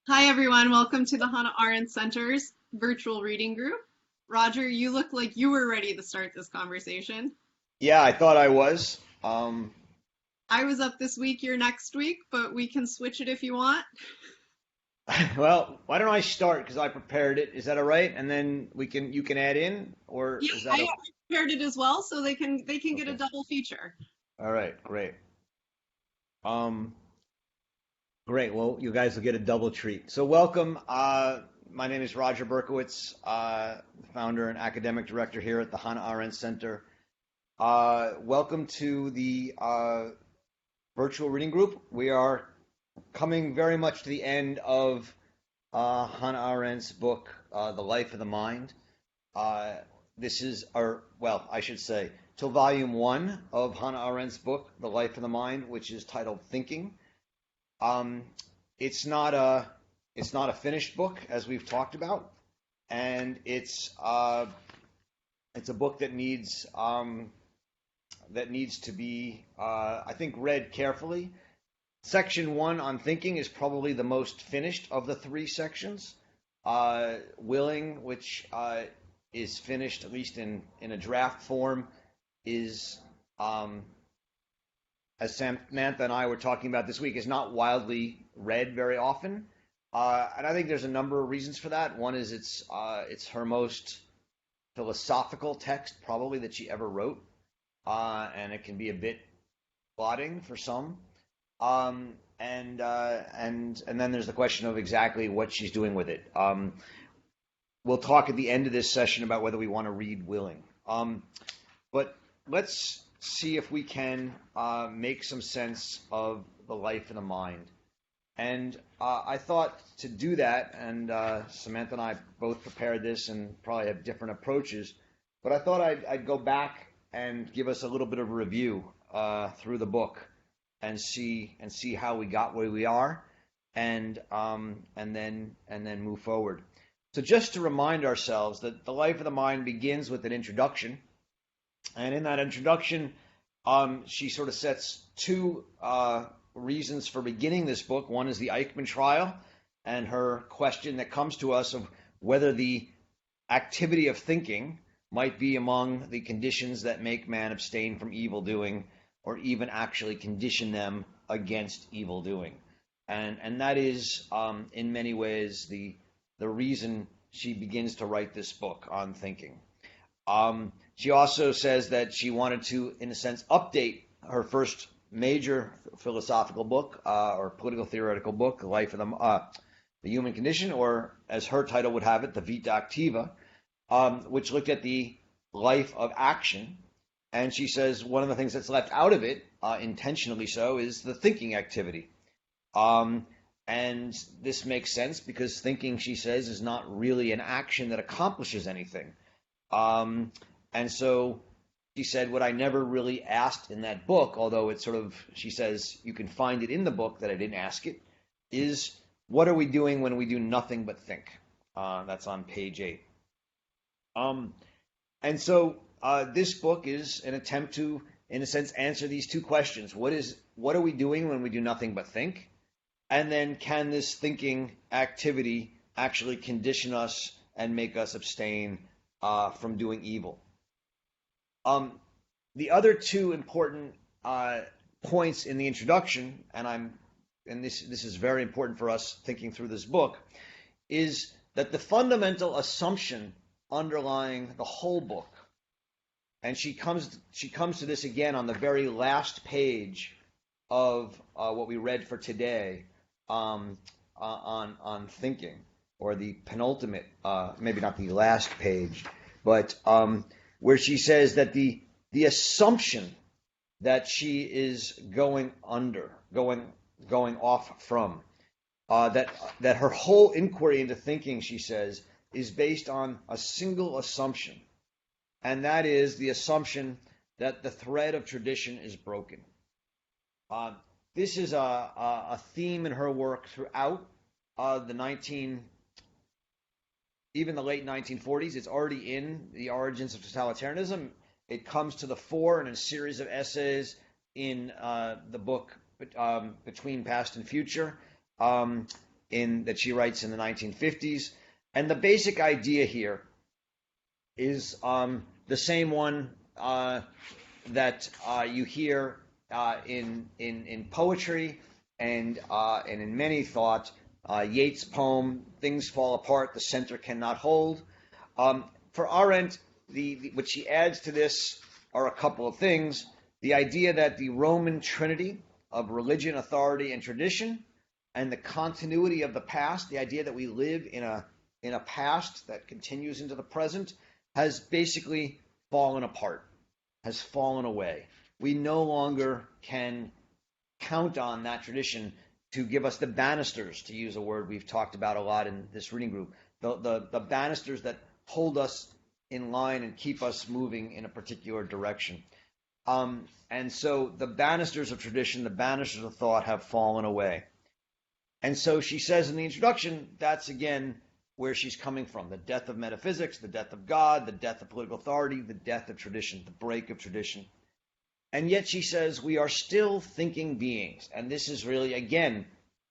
Hi, everyone. Welcome to the Hannah Arendt Center's virtual reading group. Roger, you look like you were ready to start this conversation. Yeah, I thought I was. I was up this week, you're next week, but we can switch it if you want. Well, why don't I start because I prepared it. Is that all right? And then you can add in, or Yeah, is that I okay? prepared it as well, so they can get a Okay. double feature. All right, great. Um, Great. Well, you guys will get a double treat. So welcome. My name is Roger Berkowitz, founder and academic director here at the Hannah Arendt Center. Welcome to the virtual reading group. We are coming very much to the end of Hannah Arendt's book, The Life of the Mind. Uh, this is well, I should say, till volume one of Hannah Arendt's book, The Life of the Mind, which is titled Thinking. Um, it's not a finished book, as we've talked about, and it's a book that needs to be, I think, read carefully. Section one on thinking is probably the most finished of the three sections. Willing, which is finished, at least in a draft form, is, as Samantha and I were talking about this week, is not widely read very often. And I think there's a number of reasons for that. One is it's her most philosophical text, probably, that she ever wrote, and it can be a bit plodding for some. And then there's the question of exactly what she's doing with it. We'll talk at the end of this session about whether we want to read Willing. But let's see if we can make some sense of the life of the mind. And I thought to do that, and Samantha and I both prepared this and probably have different approaches, but I thought I'd go back and give us a little bit of a review through the book and see how we got where we are, and then move forward. So just to remind ourselves that the life of the mind begins with an introduction, and in that introduction, she sort of sets two reasons for beginning this book. One is the Eichmann trial, and her question that comes to us of whether the activity of thinking might be among the conditions that make man abstain from evil doing, or even actually condition them against evil doing. And that is, in many ways, the reason she begins to write this book on thinking. She also says that she wanted to, in a sense, update her first major philosophical book, or political theoretical book, The Life of the Human Condition, or as her title would have it, the Vita Activa, which looked at the life of action. And she says one of the things that's left out of it, intentionally so, is the thinking activity. And this makes sense because thinking, she says, is not really an action that accomplishes anything. And so she said, what I never really asked in that book, although it's sort of, she says, you can find it in the book that I didn't ask it, is what are we doing when we do nothing but think? That's on page 8. And so this book is an attempt to, in a sense, answer these two questions. What are we doing when we do nothing but think? And then can this thinking activity actually condition us and make us abstain from doing evil? The other two important points in the introduction, and this is very important for us thinking through this book, is that the fundamental assumption underlying the whole book, and she comes to this again on the very last page of what we read for today, on thinking, or the penultimate, maybe not the last page, but where she says that the assumption that she is going off from, that her whole inquiry into thinking, she says, is based on a single assumption, and that is the assumption that the thread of tradition is broken. This is a theme in her work throughout even the late 1940s. It's already in The Origins of Totalitarianism. It comes to the fore in a series of essays in the book Between Past and Future. that she writes in the 1950s. And the basic idea here is the same one that you hear in poetry and in many thought. Yeats' poem, "Things Fall Apart, the Center Cannot Hold." For Arendt, what she adds to this are a couple of things. The idea that the Roman trinity of religion, authority, and tradition, and the continuity of the past, the idea that we live in a past that continues into the present, has basically fallen apart, has fallen away. We no longer can count on that tradition to give us the banisters, to use a word we've talked about a lot in this reading group, the banisters that hold us in line and keep us moving in a particular direction. And so the banisters of tradition, the banisters of thought have fallen away. And so she says in the introduction, that's again where she's coming from. The death of metaphysics, the death of God, the death of political authority, the death of tradition, the break of tradition. And yet she says we are still thinking beings. And this is really, again,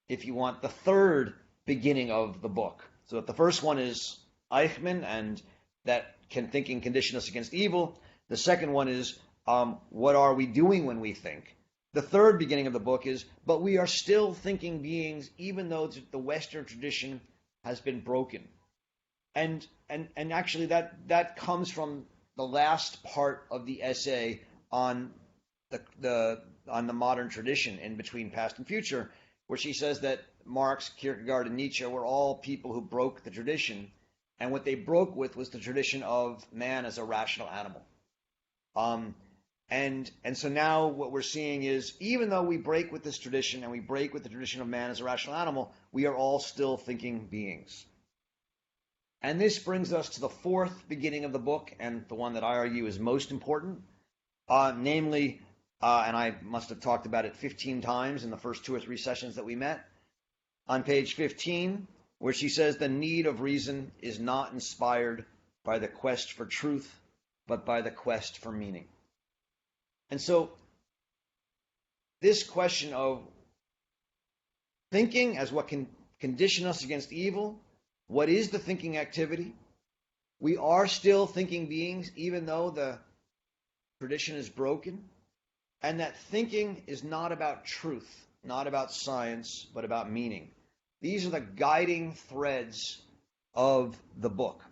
if you want, the third beginning of the book. So the first one is Eichmann, and that can thinking condition us against evil. The second one is what are we doing when we think? The third beginning of the book is, but we are still thinking beings, even though the Western tradition has been broken. And actually that comes from the last part of the essay on the modern tradition in Between Past and Future, where she says that Marx, Kierkegaard, and Nietzsche were all people who broke the tradition, and what they broke with was the tradition of man as a rational animal. And so now what we're seeing is, even though we break with this tradition and we break with the tradition of man as a rational animal, we are all still thinking beings. And this brings us to the fourth beginning of the book, and the one that I argue is most important, namely, and I must have talked about it 15 times in the first 2 or 3 sessions that we met, on page 15, where she says the need of reason is not inspired by the quest for truth, but by the quest for meaning. And so this question of thinking as what can condition us against evil, what is the thinking activity? We are still thinking beings, even though the tradition is broken, and that thinking is not about truth, not about science, but about meaning. These are the guiding threads of the book.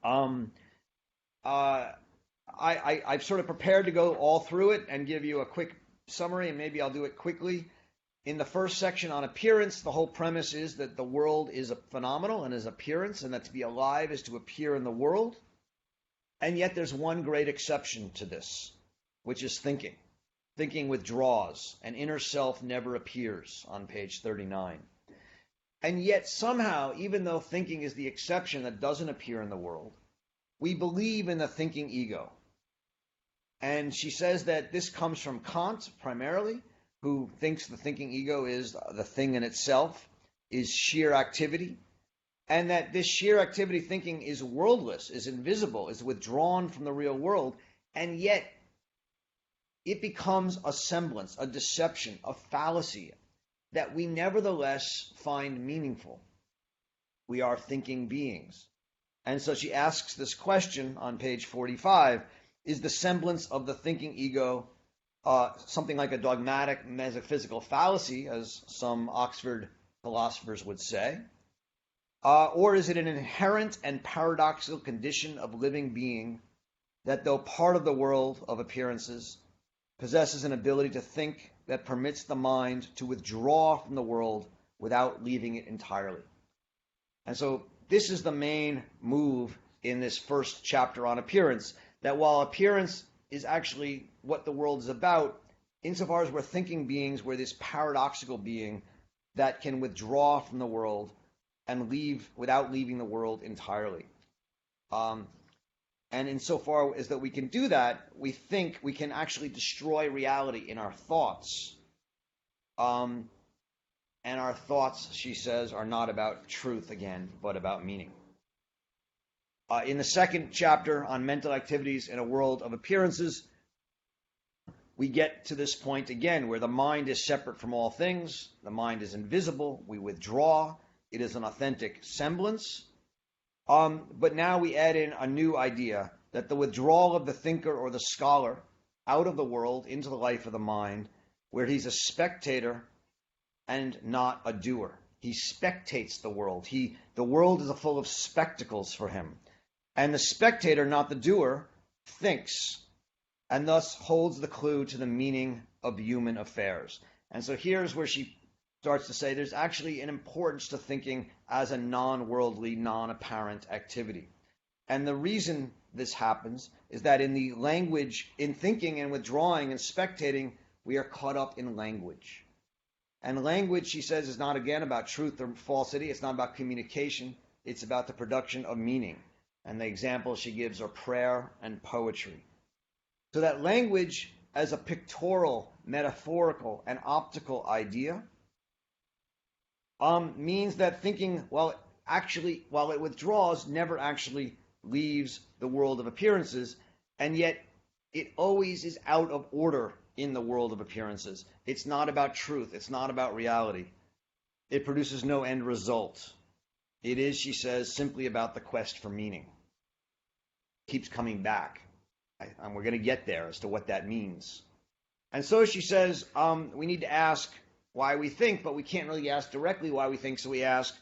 I've sort of prepared to go all through it and give you a quick summary, and maybe I'll do it quickly. In the first section on appearance, the whole premise is that the world is a phenomenal and is appearance, and that to be alive is to appear in the world. And yet there's one great exception to this, which is thinking. Thinking withdraws, and inner self never appears, on page 39. And yet somehow, even though thinking is the exception that doesn't appear in the world, we believe in the thinking ego. And she says that this comes from Kant, primarily, who thinks the thinking ego is the thing in itself, is sheer activity, and that this sheer activity thinking is worldless, is invisible, is withdrawn from the real world, and yet it becomes a semblance, a deception, a fallacy that we nevertheless find meaningful. We are thinking beings. And so she asks this question on page 45, is the semblance of the thinking ego something like a dogmatic metaphysical fallacy, as some Oxford philosophers would say? Or is it an inherent and paradoxical condition of living being that, though part of the world of appearances, possesses an ability to think that permits the mind to withdraw from the world without leaving it entirely? And so this is the main move in this first chapter on appearance, that while appearance is actually what the world is about, insofar as we're thinking beings, we're this paradoxical being that can withdraw from the world and leave without leaving the world entirely. And insofar as that we can do that, we think we can actually destroy reality in our thoughts. And our thoughts, she says, are not about truth again, but about meaning. In the second chapter on mental activities in a world of appearances, we get to this point again where the mind is separate from all things, the mind is invisible, we withdraw, it is an authentic semblance. But now we add in a new idea that the withdrawal of the thinker or the scholar out of the world into the life of the mind, where he's a spectator and not a doer. He spectates the world. The world is full of spectacles for him. And the spectator, not the doer, thinks, and thus holds the clue to the meaning of human affairs. And so here's where she starts to say there's actually an importance to thinking as a non-worldly, non-apparent activity. And the reason this happens is that in the language, in thinking and withdrawing and spectating, we are caught up in language. And language, she says, is not again about truth or falsity. It's not about communication. It's about the production of meaning. And the examples she gives are prayer and poetry. So that language as a pictorial, metaphorical, and optical idea means that thinking, while it withdraws, never actually leaves the world of appearances, and yet it always is out of order in the world of appearances. It's not about truth. It's not about reality. It produces no end result. It is, she says, simply about the quest for meaning. Keeps coming back. And we're going to get there as to what that means. And so she says, we need to ask why we think, but we can't really ask directly why we think, so we ask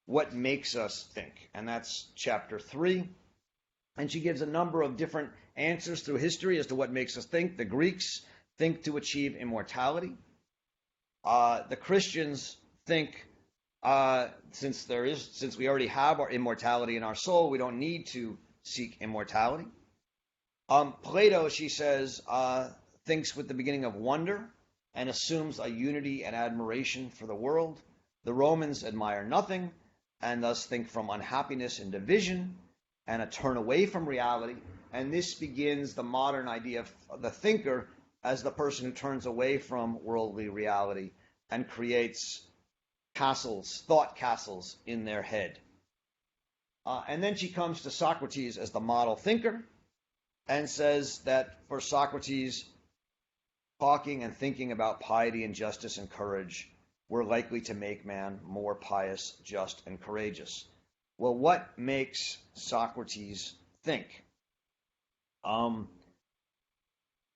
what makes us think. And that's chapter 3. And she gives a number of different answers through history as to what makes us think. The Greeks think to achieve immortality. The Christians think, since we already have our immortality in our soul, we don't need to seek immortality. Plato, she says, thinks with the beginning of wonder and assumes a unity and admiration for the world. The Romans admire nothing and thus think from unhappiness and division and a turn away from reality. And this begins the modern idea of the thinker as the person who turns away from worldly reality and creates castles, thought castles in their head. And then she comes to Socrates as the model thinker and says that for Socrates, talking and thinking about piety and justice and courage were likely to make man more pious, just, and courageous. Well, what makes Socrates think?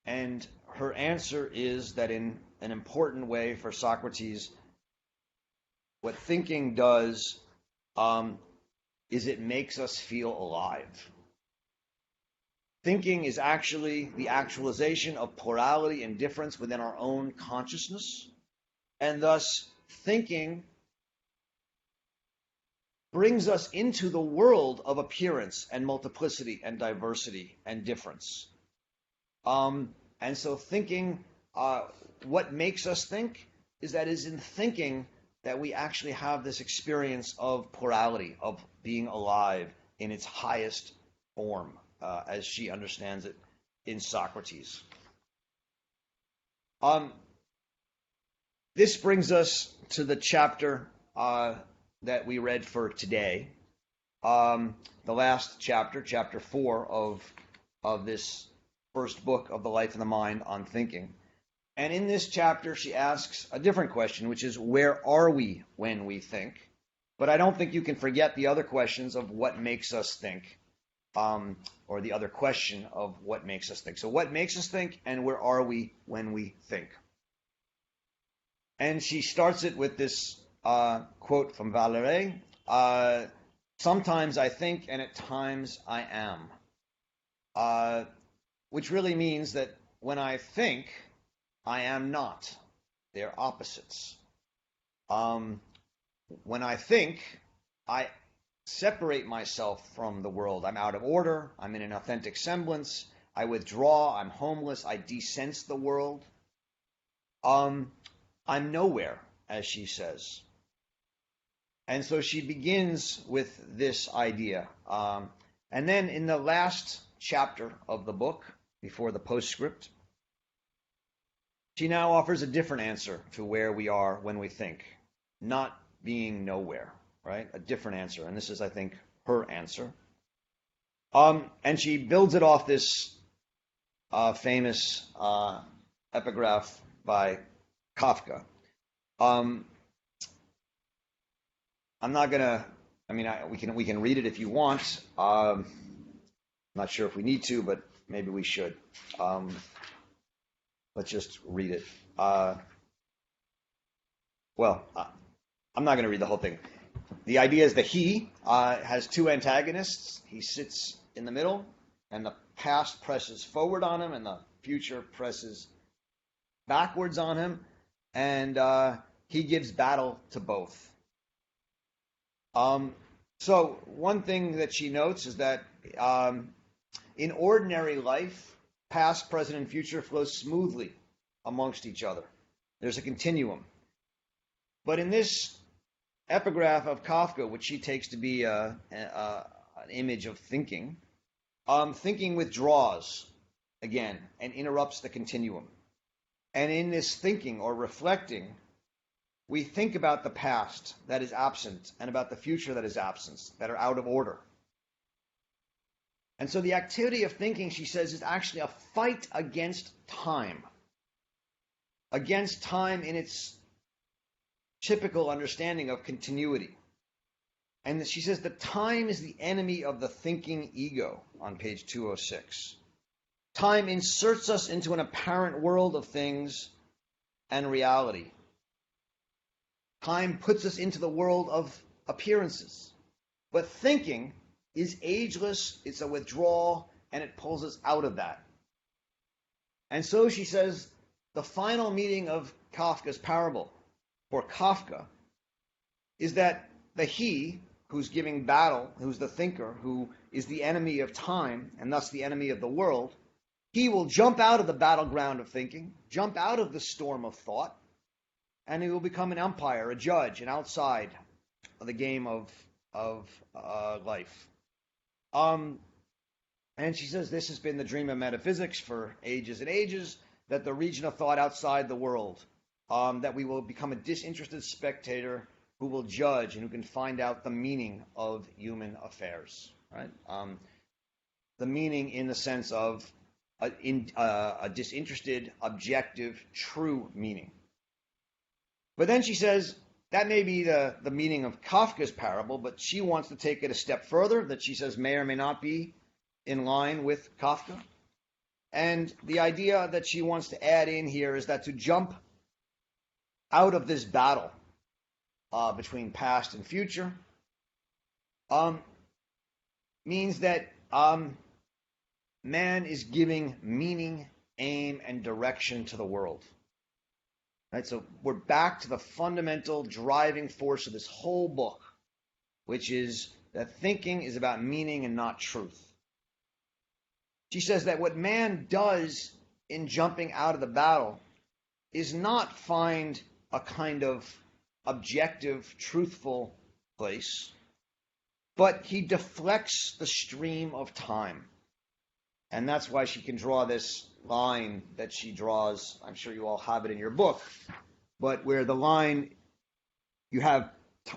And her answer is that in an important way for Socrates, what thinking does is it makes us feel alive. Thinking is actually the actualization of plurality and difference within our own consciousness, and thus thinking brings us into the world of appearance and multiplicity and diversity and difference. And so thinking, what makes us think is that it is in thinking that we actually have this experience of plurality, of being alive in its highest form, as she understands it in Socrates. This brings us to the chapter that we read for today, the last chapter, chapter 4 of this first book of the Life and the Mind on Thinking. And in this chapter, she asks a different question, which is, where are we when we think? But I don't think you can forget the other questions of what makes us think, or the other question of what makes us think. So what makes us think, and where are we when we think? And she starts it with this quote from Valery, sometimes I think and at times I am, which really means that when I think, I am not. They're opposites. When I think, I separate myself from the world. I'm out of order. I'm in an authentic semblance. I withdraw. I'm homeless. I desense the world. I'm nowhere, as she says. And so she begins with this idea. And then in the last chapter of the book, before the postscript, she now offers a different answer to where we are when we think, not being nowhere, right? A different answer. And this is, I think, her answer. And she builds it off this famous epigraph by Kafka. I'm not gonna. I mean, we can read it if you want. Not sure if we need to, but maybe we should. Let's just read it. I'm not going to read the whole thing. The idea is that he has two antagonists. He sits in the middle, and the past presses forward on him, and the future presses backwards on him, and he gives battle to both. So one thing that she notes is that in ordinary life, past, present, and future flow smoothly amongst each other. There's a continuum. But in this epigraph of Kafka, which she takes to be an image of thinking, thinking withdraws again and interrupts the continuum. And in this thinking or reflecting, we think about the past that is absent and about the future that is absent, that are out of order. And so the activity of thinking, she says, is actually a fight against time in its typical understanding of continuity. And she says that time is the enemy of the thinking ego on page 206. Time inserts us into an apparent world of things and reality. Time puts us into the world of appearances. But thinking is ageless, it's a withdrawal, and it pulls us out of that. And so she says the final meaning of Kafka's parable for Kafka is that the he who's giving battle, who's the thinker, who is the enemy of time and thus the enemy of the world, he will jump out of the battleground of thinking, jump out of the storm of thought, and he will become an umpire, a judge, an outside of the game of life. And she says this has been the dream of metaphysics for ages and ages, that the region of thought outside the world, that we will become a disinterested spectator who will judge and who can find out the meaning of human affairs. Right? The meaning in the sense of a disinterested, objective, true meaning. But then she says that may be the meaning of Kafka's parable, but she wants to take it a step further, that she says may or may not be in line with Kafka. And the idea that she wants to add in here is that to jump out of this battle between past and future means that man is giving meaning, aim, and direction to the world. Right, so we're back to the fundamental driving force of this whole book, which is that thinking is about meaning and not truth. She says that what man does in jumping out of the battle is not find a kind of objective, truthful place, but he deflects the stream of time. And that's why she can draw this line that she draws. I'm sure you all have it in your book, but where the line, you have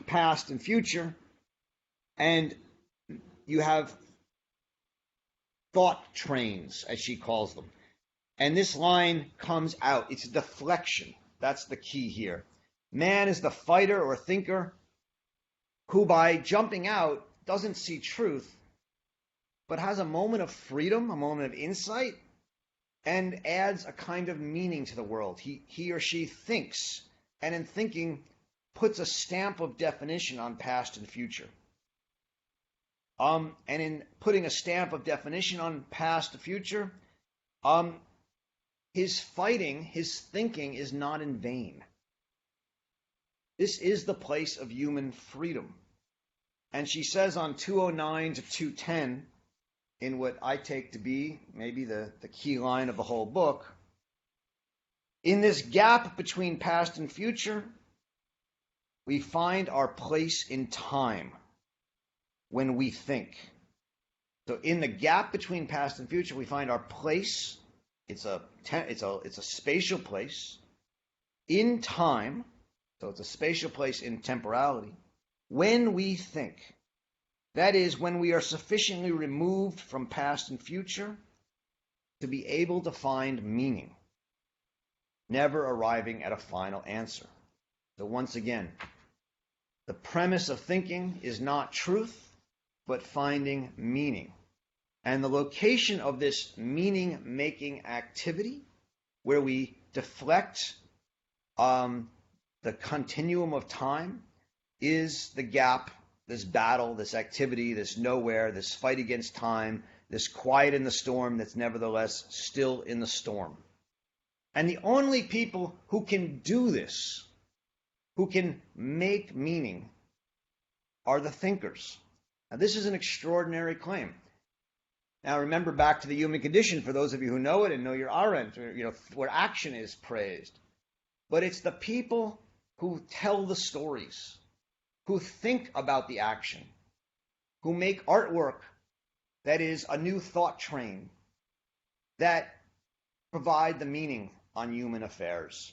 past and future, and you have thought trains, as she calls them. And this line comes out. It's a deflection. That's the key here. Man is the fighter or thinker who, by jumping out, doesn't see truth, but has a moment of freedom, a moment of insight, and adds a kind of meaning to the world. He or she thinks, and in thinking puts a stamp of definition on past and future. And in putting a stamp of definition on past and future, his fighting, his thinking is not in vain. This is the place of human freedom. And she says on 209 to 210, in what I take to be maybe the key line of the whole book, in this gap between past and future, we find our place in time when we think. So in the gap between past and future, we find our place. It's a spatial place in time. So it's a spatial place in temporality when we think. That is, when we are sufficiently removed from past and future to be able to find meaning. never arriving at a final answer. So once again, the premise of thinking is not truth, but finding meaning. And the location of this meaning-making activity, where we deflect the continuum of time, is the gap, this battle, this activity, this nowhere, this fight against time, this quiet in the storm that's nevertheless still in the storm. And the only people who can do this, who can make meaning, are the thinkers. Now, this is an extraordinary claim. Now, remember back to the human condition, for those of you who know it and know your Arendt, where action is praised. But it's the people who tell the stories, who think about the action, who make artwork that is a new thought train, that provide the meaning on human affairs.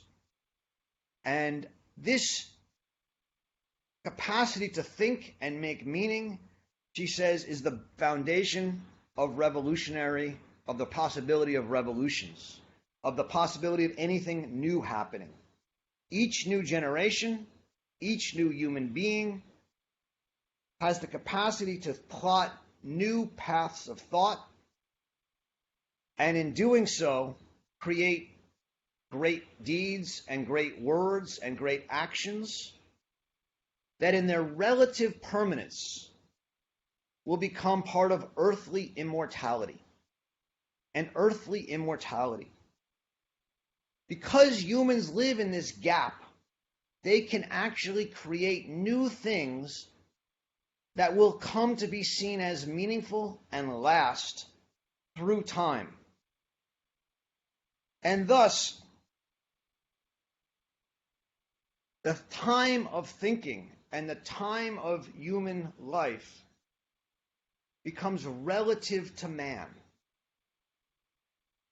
And this capacity to think and make meaning, she says, is the foundation of the possibility of revolutions, of the possibility of anything new happening. Each new generation, each new human being has the capacity to plot new paths of thought, and in doing so, create great deeds and great words and great actions that in their relative permanence will become part of earthly immortality. And earthly immortality. Because humans live in this gap, they can actually create new things that will come to be seen as meaningful and last through time. And thus, the time of thinking and the time of human life becomes relative to man.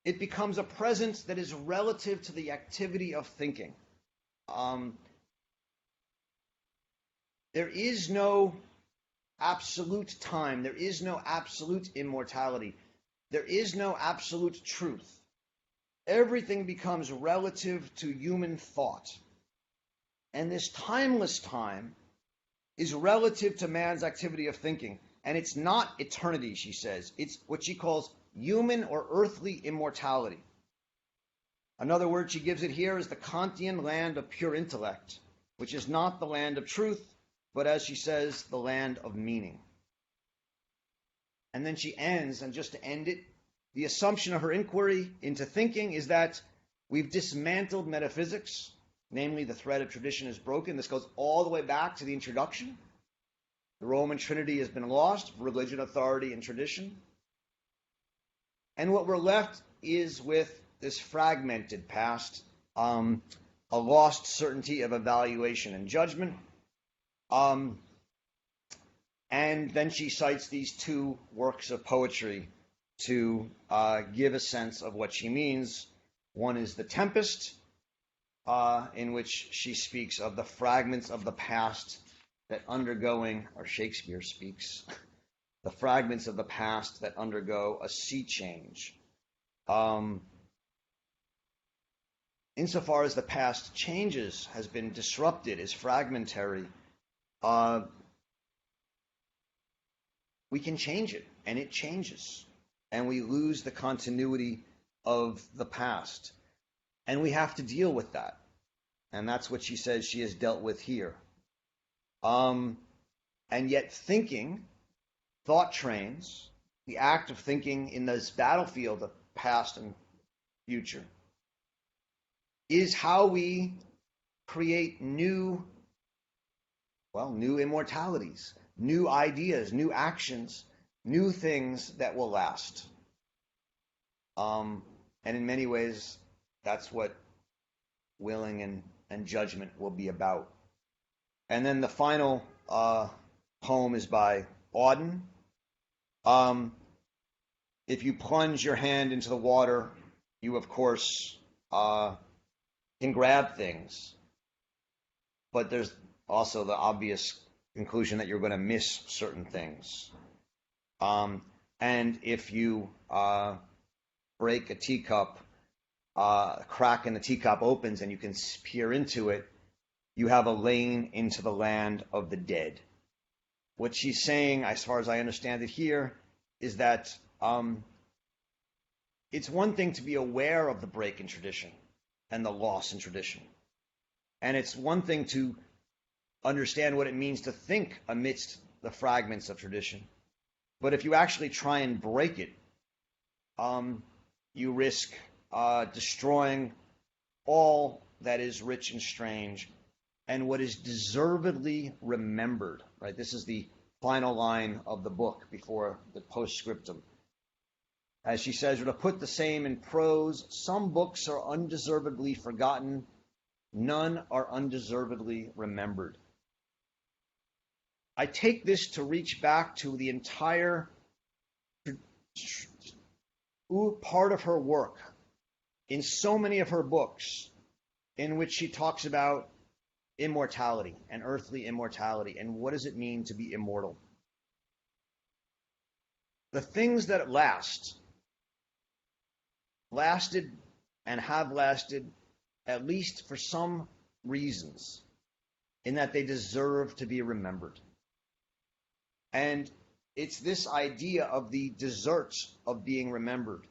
It becomes a presence that is relative to the activity of thinking. There is no absolute time. There is no absolute immortality. There is no absolute truth. Everything becomes relative to human thought. And this timeless time is relative to man's activity of thinking. And it's not eternity, she says. It's what she calls human or earthly immortality. Another word she gives it here is the Kantian land of pure intellect, which is not the land of truth, but as she says, the land of meaning. And then she ends, and just to end it, the assumption of her inquiry into thinking is that we've dismantled metaphysics, namely the thread of tradition is broken. This goes all the way back to the introduction. The Roman Trinity has been lost, religion, authority, and tradition. And what we're left is with this fragmented past, a lost certainty of evaluation and judgment. And then she cites these two works of poetry to give a sense of what she means. One is The Tempest, in which she speaks of the fragments of the past that Shakespeare speaks, the fragments of the past that undergo a sea change. Insofar as the past changes, has been disrupted, is fragmentary, we can change it, and it changes. And we lose the continuity of the past. And we have to deal with that. And that's what she says she has dealt with here. And yet thinking, thought trains, the act of thinking in this battlefield of past and future, is how we create new immortalities, new ideas, new actions, new things that will last. And in many ways, that's what willing and judgment will be about. And then the final poem is by Auden. If you plunge your hand into the water, you, of course, can grab things. But there's also the obvious conclusion that you're going to miss certain things. And if you break a teacup, crack in the teacup opens and you can peer into it, you have a lane into the land of the dead. What she's saying, as far as I understand it here, is that it's one thing to be aware of the break in tradition and the loss in tradition. And it's one thing to understand what it means to think amidst the fragments of tradition. But if you actually try and break it, you risk destroying all that is rich and strange and what is deservedly remembered. Right? This is the final line of the book before the postscriptum. As she says, to put the same in prose, some books are undeservedly forgotten, none are undeservedly remembered. I take this to reach back to the entire part of her work in so many of her books in which she talks about immortality and earthly immortality and what does it mean to be immortal. The things that lasted and have lasted, at least for some reasons, in that they deserve to be remembered. And it's this idea of the deserts of being remembered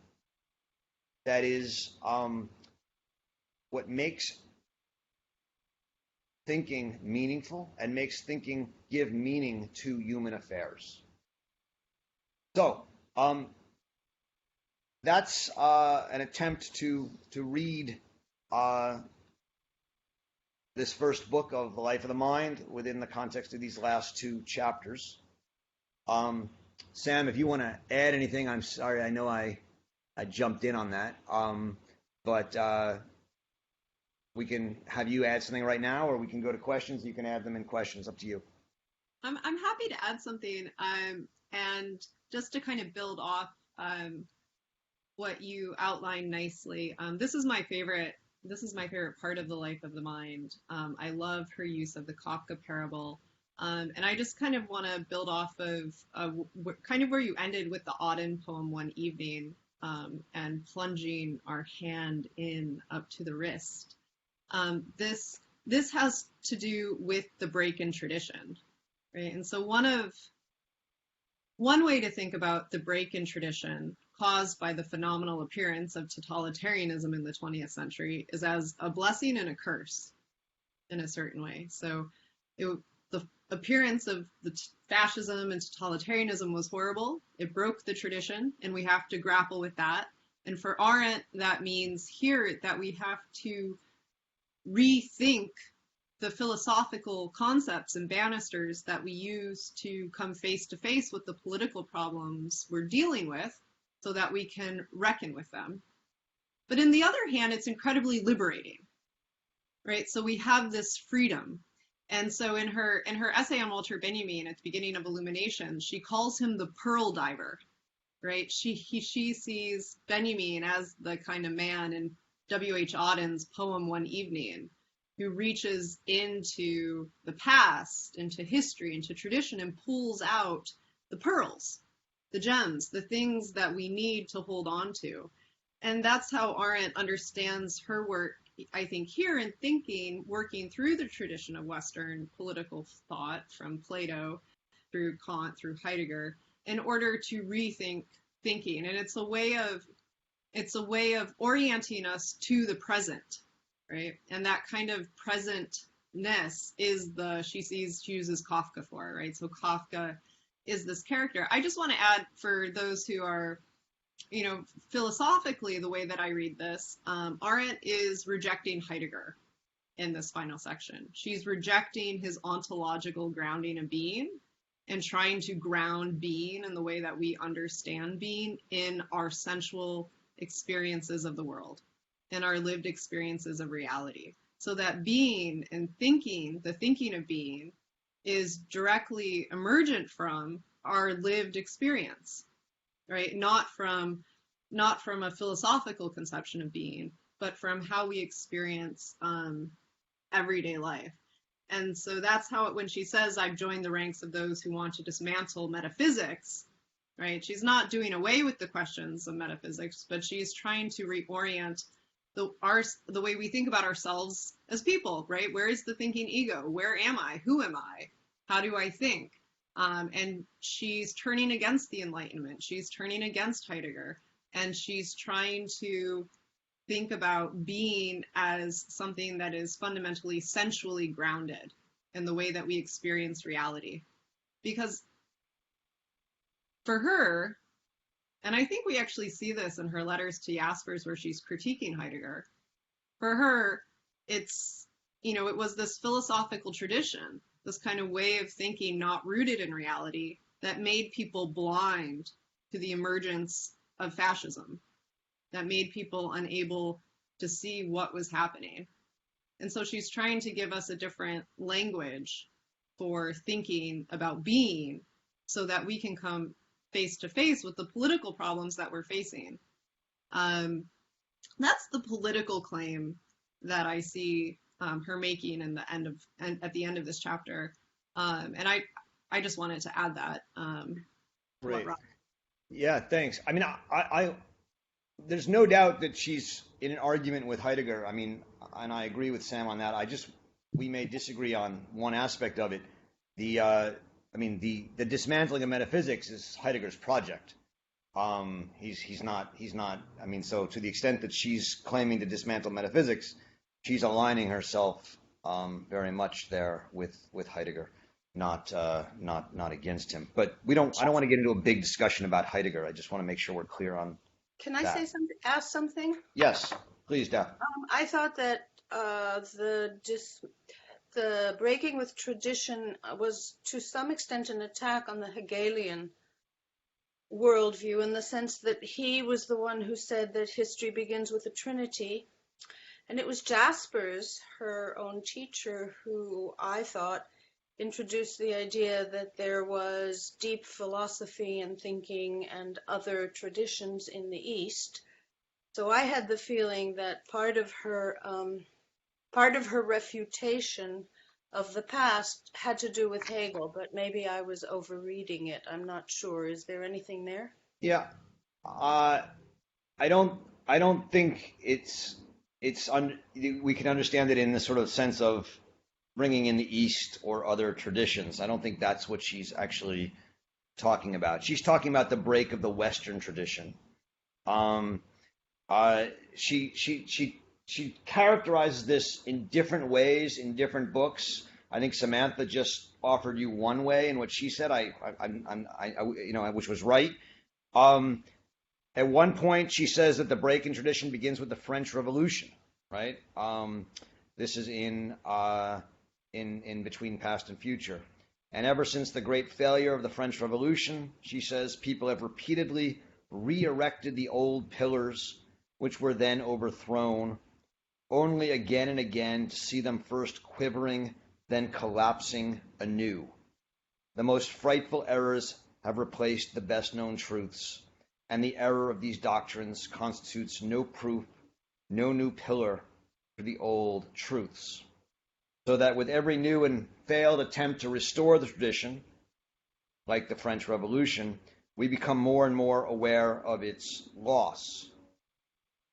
that is what makes thinking meaningful and makes thinking give meaning to human affairs. So that's an attempt to read this first book of The Life of the Mind within the context of these last two chapters. Sam, if you want to add anything, I'm sorry, I know I jumped in on that, but we can have you add something right now, or we can go to questions. You can add them in questions, up to you. I'm happy to add something, and just to kind of build off what you outlined nicely. This is my favorite part of The Life of the Mind. I love her use of the Kafka parable. And I just kind of want to build off of kind of where you ended with the Auden poem One Evening, and plunging our hand in up to the wrist. This has to do with the break in tradition, right? And so one way to think about the break in tradition caused by the phenomenal appearance of totalitarianism in the 20th century is as a blessing and a curse in a certain way. So the appearance of the fascism and totalitarianism was horrible. It broke the tradition, and we have to grapple with that. And for Arendt, that means here that we have to rethink the philosophical concepts and banisters that we use to come face to face with the political problems we're dealing with so that we can reckon with them. But in the other hand, it's incredibly liberating, right? So we have this freedom. And so in her essay on Walter Benjamin at the beginning of Illumination, she calls him the pearl diver, right? She sees Benjamin as the kind of man in W.H. Auden's poem One Evening, who reaches into the past, into history, into tradition, and pulls out the pearls, the gems, the things that we need to hold on to. And that's how Arendt understands her work, I think, here in thinking, working through the tradition of Western political thought from Plato through Kant, through Heidegger, in order to rethink thinking. And it's a way of orienting us to the present, right? And that kind of presentness is she uses Kafka for, right? So Kafka is this character. I just want to add, for those who are, philosophically, the way that I read this, Arendt is rejecting Heidegger in this final section. She's rejecting his ontological grounding of being and trying to ground being in the way that we understand being in our sensual experiences of the world and our lived experiences of reality. So that being and thinking, the thinking of being, is directly emergent from our lived experience, right? Not from a philosophical conception of being, but from how we experience everyday life. And so that's how when she says, I've joined the ranks of those who want to dismantle metaphysics, right? She's not doing away with the questions of metaphysics, but she's trying to reorient the way we think about ourselves as people, right? Where is the thinking ego? Where am I? Who am I? How do I think? And she's turning against the Enlightenment. She's turning against Heidegger, and she's trying to think about being as something that is fundamentally sensually grounded in the way that we experience reality. Because for her, and I think we actually see this in her letters to Jaspers where she's critiquing Heidegger, for her, it's, it was this philosophical tradition, this kind of way of thinking not rooted in reality that made people blind to the emergence of fascism, that made people unable to see what was happening. And so she's trying to give us a different language for thinking about being so that we can come face to face with the political problems that we're facing. That's the political claim that I see her making at the end of this chapter. And I just wanted to add that. Great. Yeah, thanks. I mean, I there's no doubt that she's in an argument with Heidegger. I mean, and I agree with Sam on that. We may disagree on one aspect of it. The dismantling of metaphysics is Heidegger's project. He's not. I mean, so to the extent that she's claiming to dismantle metaphysics, she's aligning herself very much there with Heidegger, not against him. But I don't want to get into a big discussion about Heidegger. I just want to make sure we're clear on. Can I say something? Ask something? Yes, please, Daph. I thought that the breaking with tradition was to some extent an attack on the Hegelian worldview, in the sense that he was the one who said that history begins with a trinity. And it was Jaspers, her own teacher, who I thought introduced the idea that there was deep philosophy and thinking and other traditions in the East. So I had the feeling that part of her refutation of the past had to do with Hegel, but maybe I was overreading it. I'm not sure. Is there anything there? Yeah, I don't think we can understand it in the sort of sense of bringing in the East or other traditions. I don't think that's what she's actually talking about. She's talking about the break of the Western tradition. She characterizes this in different ways in different books. I think Samantha just offered you one way in what she said, which was right. At one point, she says that the break in tradition begins with the French Revolution, right? This is in Between Past and Future. And ever since the great failure of the French Revolution, she says, people have repeatedly re-erected the old pillars which were then overthrown, only again and again to see them first quivering, then collapsing anew. The most frightful errors have replaced the best known truths, and the error of these doctrines constitutes no proof, no new pillar for the old truths. So that with every new and failed attempt to restore the tradition, like the French Revolution, we become more and more aware of its loss.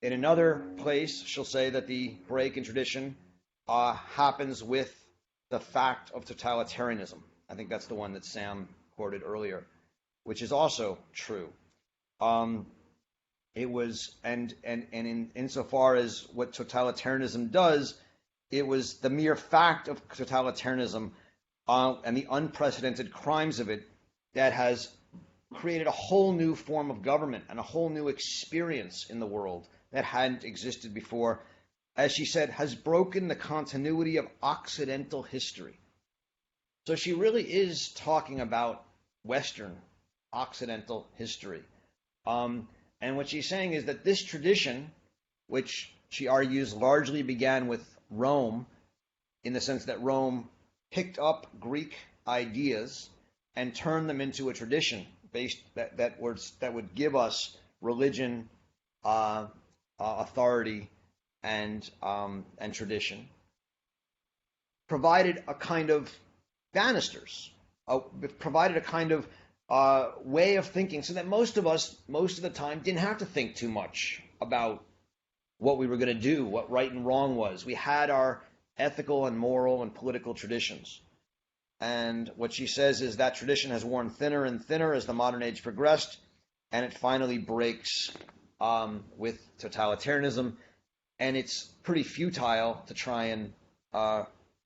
In another place, she'll say that the break in tradition happens with the fact of totalitarianism. I think that's the one that Sam quoted earlier, which is also true. It was, and in insofar as what totalitarianism does, it was the mere fact of totalitarianism and the unprecedented crimes of it that has created a whole new form of government and a whole new experience in the world that hadn't existed before. As she said, has broken the continuity of Occidental history. So she really is talking about Western Occidental history. And what she's saying is that this tradition, which she argues largely began with Rome, in the sense that Rome picked up Greek ideas and turned them into a tradition based that would give us religion, authority, and tradition, provided a kind of banisters, provided a kind of way of thinking, so that most of us, most of the time, didn't have to think too much about what we were going to do, what right and wrong was. We had our ethical and moral and political traditions. And what she says is that tradition has worn thinner and thinner as the modern age progressed, and it finally breaks with totalitarianism. And it's pretty futile to try and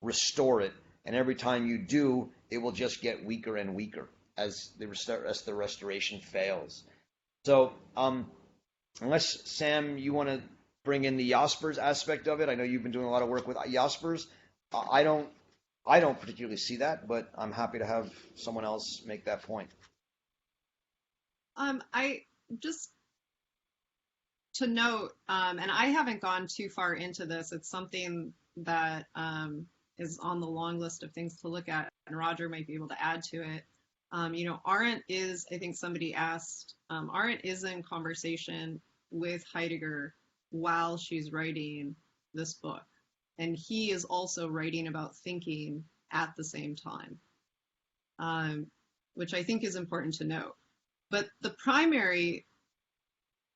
restore it. And every time you do, it will just get weaker and weaker as the restoration fails. So unless, Sam, you want to bring in the Jaspers aspect of it, I know you've been doing a lot of work with Jaspers. I don't particularly see that, but I'm happy to have someone else make that point. I just to note, and I haven't gone too far into this. It's something that is on the long list of things to look at, and Roger might be able to add to it. Arendt is, I think somebody asked, Arendt is in conversation with Heidegger while she's writing this book. And he is also writing about thinking at the same time, which I think is important to note. But the primary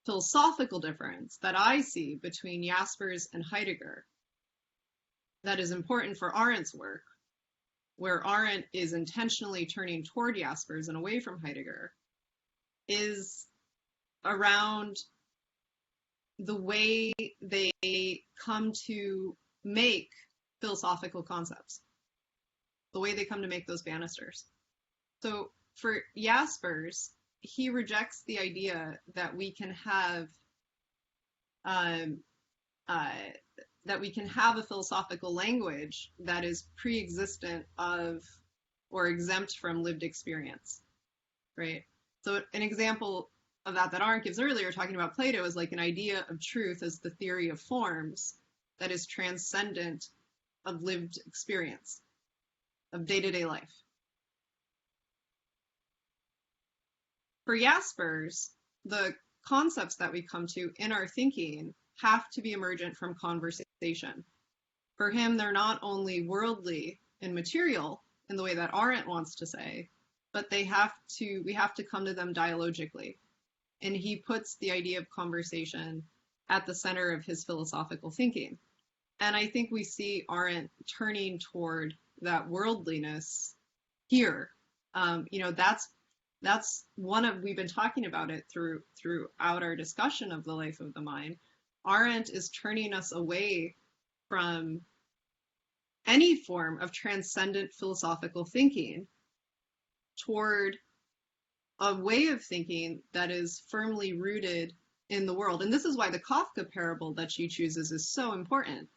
philosophical difference that I see between Jaspers and Heidegger that is important for Arendt's work, where Arendt is intentionally turning toward Jaspers and away from Heidegger, is around the way they come to make philosophical concepts, the way they come to make those banisters. So for Jaspers, he rejects the idea that we can have a philosophical language that is pre-existent of or exempt from lived experience, right? So an example of that Arendt gives earlier, talking about Plato, is like an idea of truth as the theory of forms that is transcendent of lived experience, of day-to-day life. For Jaspers, the concepts that we come to in our thinking have to be emergent from conversation. For him, they're not only worldly and material in the way that Arendt wants to say, but we have to come to them dialogically. And he puts the idea of conversation at the center of his philosophical thinking. And I think we see Arendt turning toward that worldliness here. That's one of, we've been talking about it throughout our discussion of the life of the mind. Arendt is turning us away from any form of transcendent philosophical thinking toward a way of thinking that is firmly rooted in the world. And this is why the Kafka parable that she chooses is so important,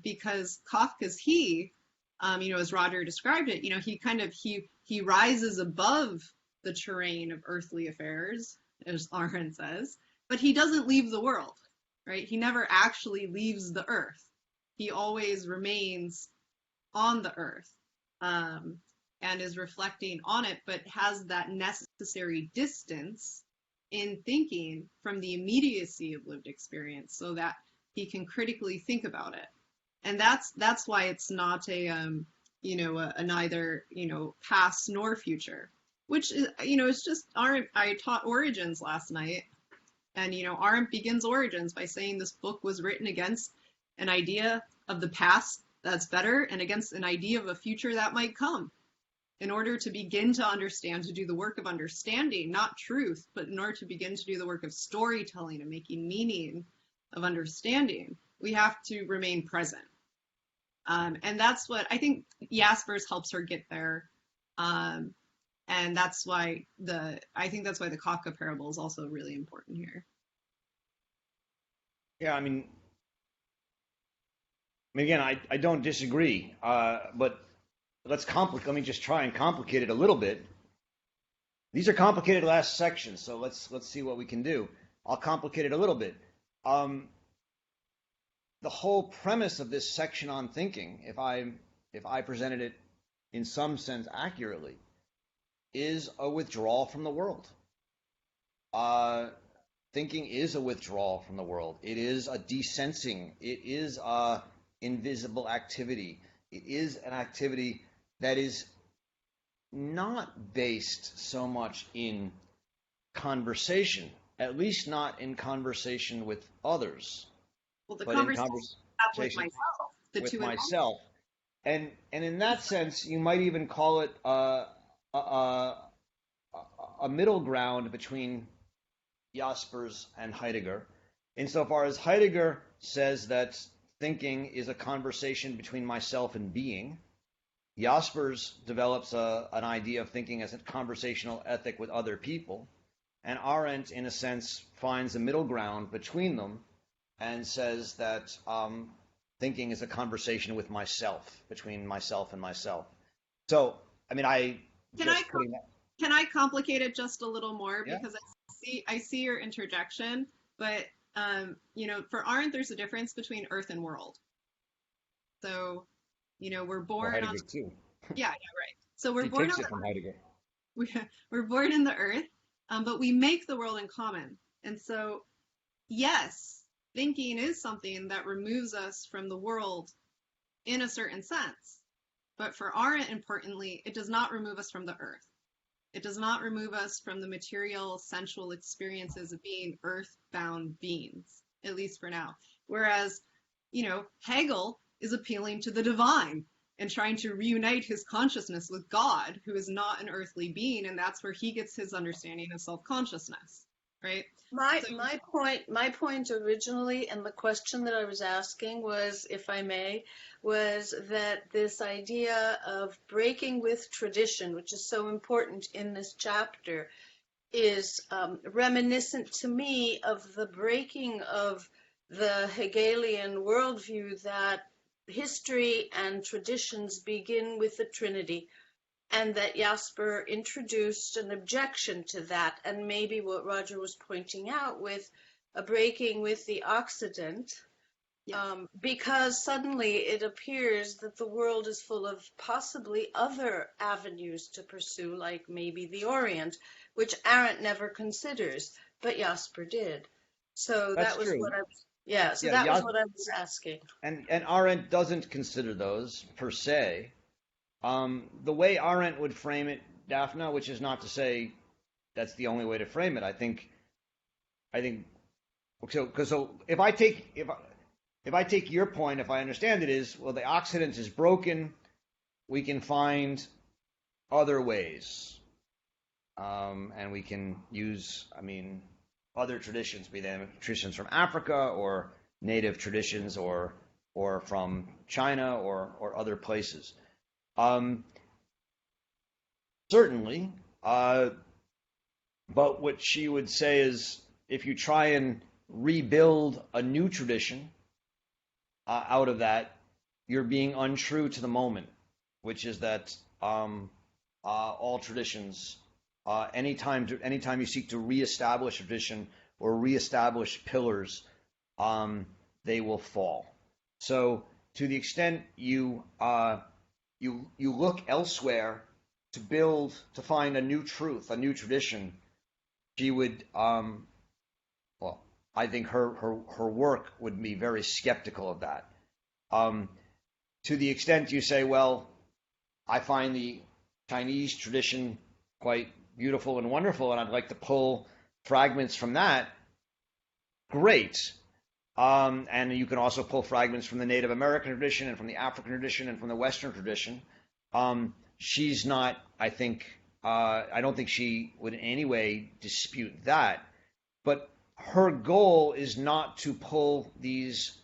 because Kafka's as Roger described it, he rises above the terrain of earthly affairs, as Arendt says, but he doesn't leave the world, right? He never actually leaves the earth. He always remains on the earth and is reflecting on it, but has that necessary distance in thinking from the immediacy of lived experience so that he can critically think about it. And that's why it's not a neither past nor future, which is it's just Arendt. I taught Origins last night, and Arendt begins Origins by saying this book was written against an idea of the past that's better and against an idea of a future that might come. In order to begin to understand, to do the work of understanding, not truth, but in order to begin to do the work of storytelling and making meaning of understanding, we have to remain present. And that's what I think Jaspers helps her get there. And that's why the Kafka parable is also really important here. Yeah, I mean, again, I don't disagree, but let me just try and complicate it a little bit. These are complicated last sections, so let's see what we can do. I'll complicate it a little bit. The whole premise of this section on thinking, if I presented it in some sense accurately, is a withdrawal from the world. Thinking is a withdrawal from the world. It is a desensing. It is a invisible activity. It is an activity that is not based so much in conversation, at least not in conversation with others, Well, the but in conversation I have with conversation myself, the with two in one. myself. And in that sense, you might even call it a middle ground between Jaspers and Heidegger, insofar as Heidegger says that thinking is a conversation between myself and being. Jaspers develops an idea of thinking as a conversational ethic with other people, and Arendt, in a sense, finds a middle ground between them and says that thinking is a conversation with myself, between myself and myself. So, I mean, Can just putting that. can I complicate it just a little more, Yeah. because I see your interjection, but for Arendt, there's a difference between earth and world. So, we're born on. Heidegger too. Yeah, right. So we're He born takes on it from Heidegger. we're born in the earth, but we make the world in common. And so, yes, thinking is something that removes us from the world in a certain sense. But for Arendt, importantly, it does not remove us from the earth. It does not remove us from the material, sensual experiences of being earth-bound beings, at least for now. Whereas, Hegel is appealing to the divine and trying to reunite his consciousness with God, who is not an earthly being, and that's where he gets his understanding of self-consciousness, right? My point originally, and the question that I was asking was, if I may, was that this idea of breaking with tradition, which is so important in this chapter, is reminiscent to me of the breaking of the Hegelian worldview that history and traditions begin with the Trinity, and that Jasper introduced an objection to that, and maybe what Roger was pointing out with a breaking with the Occident, because suddenly it appears that the world is full of possibly other avenues to pursue, like maybe the Orient, which Arendt never considers, but Jasper did. So That's that was true. what I was, that was what I was asking. And Arendt doesn't consider those per se. The way Arendt would frame it, Daphne, which is not to say that's the only way to frame it. I think so. If I take your point, if I understand it, is, well, the Occident is broken. We can find other ways, and we can use, other traditions, be they traditions from Africa or native traditions or from China or other places. Certainly, but what she would say is, if you try and rebuild a new tradition out of that, you're being untrue to the moment, which is that all traditions, anytime you seek to reestablish a tradition or reestablish pillars, they will fall. So, to the extent you look elsewhere to find a new truth, a new tradition, she would, I think her work would be very skeptical of that. To the extent you say, well, I find the Chinese tradition quite beautiful and wonderful, and I'd like to pull fragments from that, great. And you can also pull fragments from the Native American tradition and from the African tradition and from the Western tradition. She's not, I don't think she would in any way dispute that. But her goal is not to pull these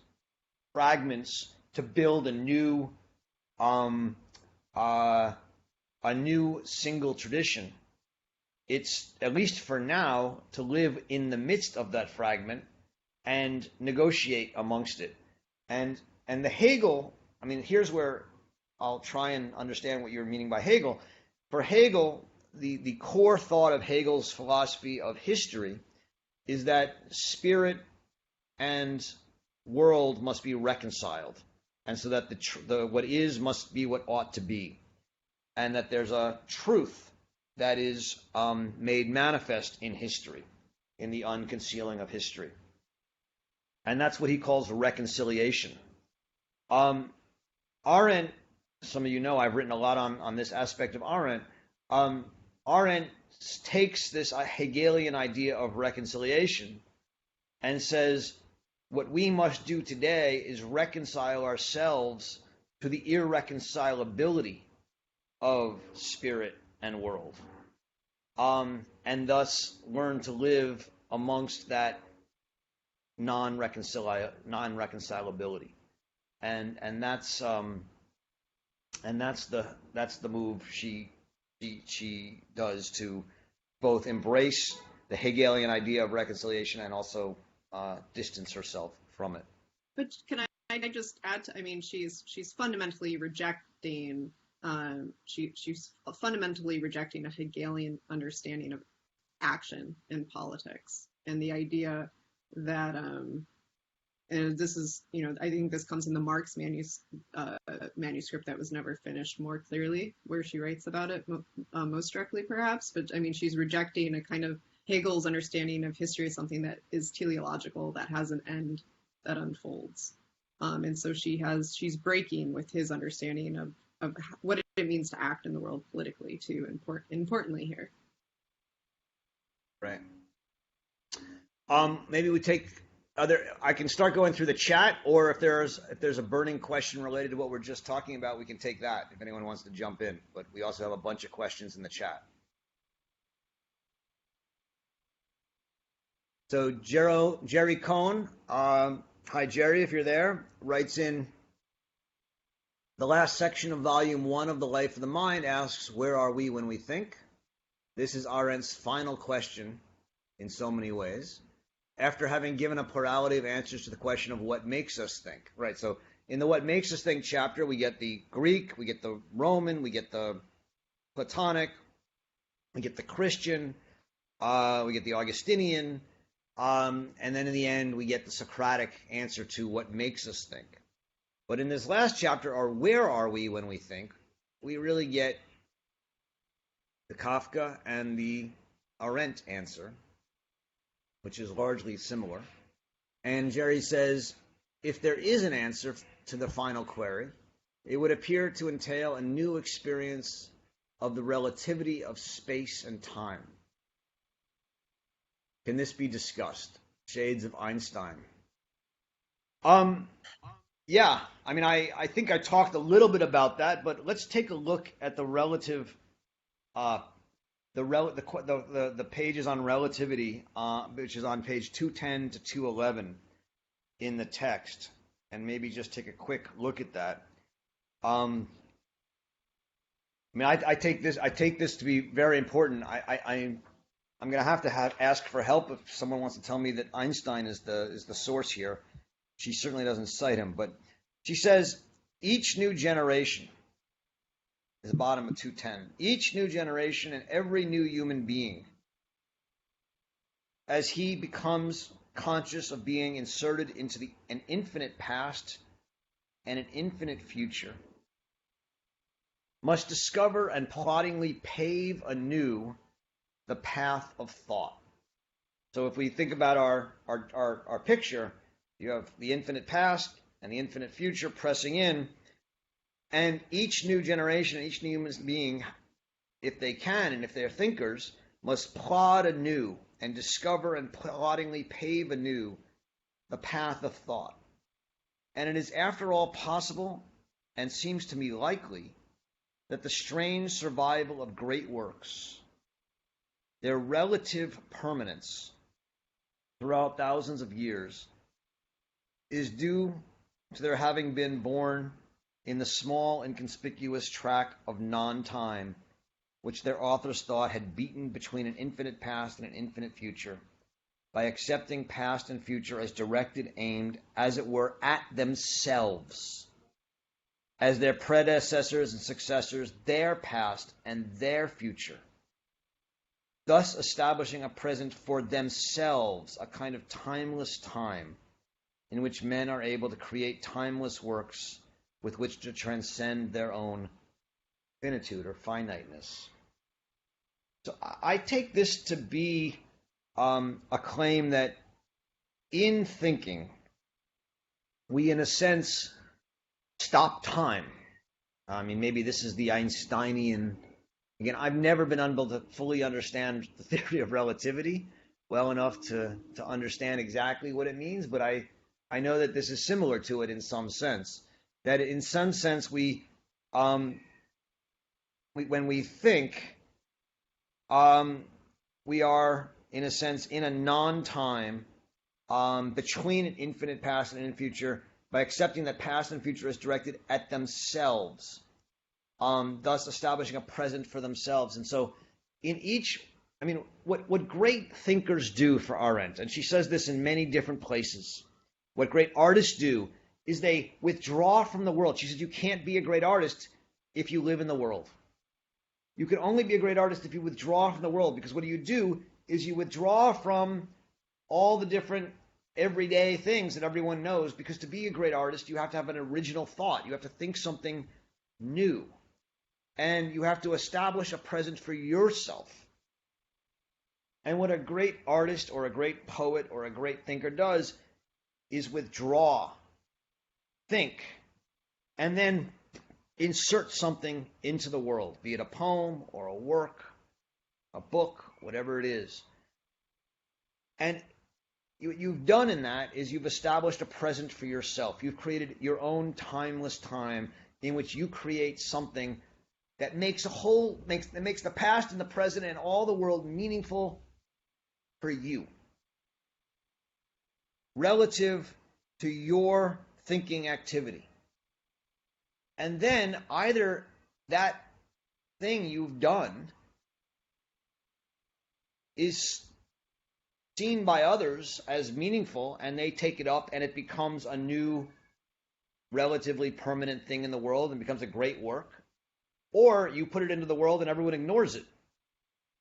fragments to build a new single tradition. It's, at least for now, to live in the midst of that fragment and negotiate amongst it. And the Hegel, here's where I'll try and understand what you're meaning by Hegel. For Hegel, the core thought of Hegel's philosophy of history is that spirit and world must be reconciled, and so that the what is must be what ought to be, and that there's a truth that is made manifest in history, in the unconcealing of history. And that's what he calls reconciliation. Arendt, some of you know I've written a lot on this aspect of Arendt. Arendt takes this Hegelian idea of reconciliation and says, what we must do today is reconcile ourselves to the irreconcilability of spirit and world, and thus learn to live amongst that non-reconcilability, and that's the move she does to both embrace the Hegelian idea of reconciliation and also distance herself from it. But can I just add to? I mean, she's fundamentally rejecting. She's fundamentally rejecting a Hegelian understanding of action in politics, and the idea that and this is, I think this comes in the Marx manuscript that was never finished more clearly, where she writes about it most directly, perhaps. But I mean, she's rejecting a kind of Hegel's understanding of history as something that is teleological, that has an end that unfolds. And so she's breaking with his understanding of what it means to act in the world politically, too, importantly here. Right. Maybe we take I can start going through the chat, or if there's a burning question related to what we're just talking about, we can take that if anyone wants to jump in. But we also have a bunch of questions in the chat. So Jerry Cohn, hi Jerry, if you're there, writes in, the last section of volume 1 of The Life of the Mind asks, where are we when we think? This is Arendt's final question in so many ways, after having given a plurality of answers to the question of what makes us think. Right, so in the What Makes Us Think chapter, we get the Greek, we get the Roman, we get the Platonic, we get the Christian, we get the Augustinian, and then in the end, we get the Socratic answer to what makes us think. But in this last chapter, or where are we when we think, we really get the Kafka and the Arendt answer, which is largely similar. And Jerry says, if there is an answer to the final query, it would appear to entail a new experience of the relativity of space and time. Can this be discussed? Shades of Einstein. Yeah, I mean, I think I talked a little bit about that, but let's take a look at the relative, the pages on relativity, which is on page 210 to 211 in the text, and maybe just take a quick look at that. I mean, I take this to be very important. I'm going to have ask for help if someone wants to tell me that Einstein is the source here. She certainly doesn't cite him, but she says each new generation is the bottom of 210. Each new generation and every new human being, as he becomes conscious of being inserted into an infinite past and an infinite future, must discover and ploddingly pave anew the path of thought. So if we think about our picture, you have the infinite past and the infinite future pressing in, and each new generation, each new human being, if they can and if they're thinkers, must plod anew and discover and ploddingly pave anew the path of thought. And it is after all possible, and seems to me likely, that the strange survival of great works, their relative permanence throughout thousands of years, is due to their having been born in the small inconspicuous tract of non-time, which their authors thought had beaten between an infinite past and an infinite future, by accepting past and future as directed, aimed, as it were, at themselves, as their predecessors and successors, their past and their future, thus establishing a present for themselves, a kind of timeless time, in which men are able to create timeless works with which to transcend their own finitude or finiteness. So I take this to be a claim that in thinking, we in a sense stop time. I mean, maybe this is the Einsteinian, Again, I've never been able to fully understand the theory of relativity well enough to understand exactly what it means, but I know that this is similar to it in some sense. That in some sense when we think, we are in a sense in a non-time between an infinite past and an infinite future by accepting that past and future is directed at themselves, thus establishing a present for themselves. And so in each, I mean, what great thinkers do for Arendt, and she says this in many different places, what great artists do is they withdraw from the world. She says you can't be a great artist if you live in the world. You can only be a great artist if you withdraw from the world, because what you do is you withdraw from all the different everyday things that everyone knows, because to be a great artist, you have to have an original thought. You have to think something new. And you have to establish a present for yourself. And what a great artist or a great poet or a great thinker does is withdraw, think, and then insert something into the world, be it a poem or a work, a book, whatever it is. And what you've done in that is you've established a present for yourself. You've created your own timeless time in which you create something that makes the past and the present and all the world meaningful for you, relative to your thinking activity. And then either that thing you've done is seen by others as meaningful, and they take it up, and it becomes a new, relatively permanent thing in the world and becomes a great work. Or you put it into the world and everyone ignores it,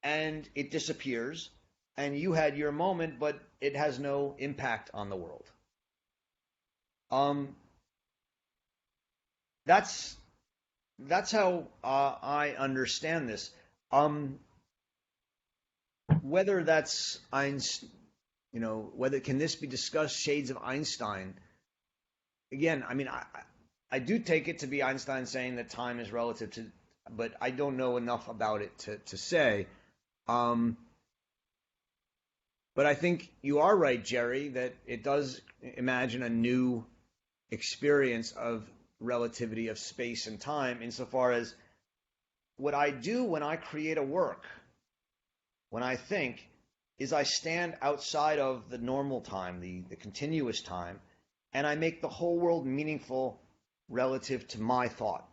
and it disappears, and you had your moment, but it has no impact on the world. That's how I understand this. Whether that's Einstein, whether can this be discussed shades of Einstein? Again, I mean, I do take it to be Einstein saying that time is relative to, but I don't know enough about it to say. But I think you are right, Jerry, that it does imagine a new experience of relativity of space and time, insofar as what I do when I create a work, when I think, is I stand outside of the normal time, the continuous time, and I make the whole world meaningful relative to my thought.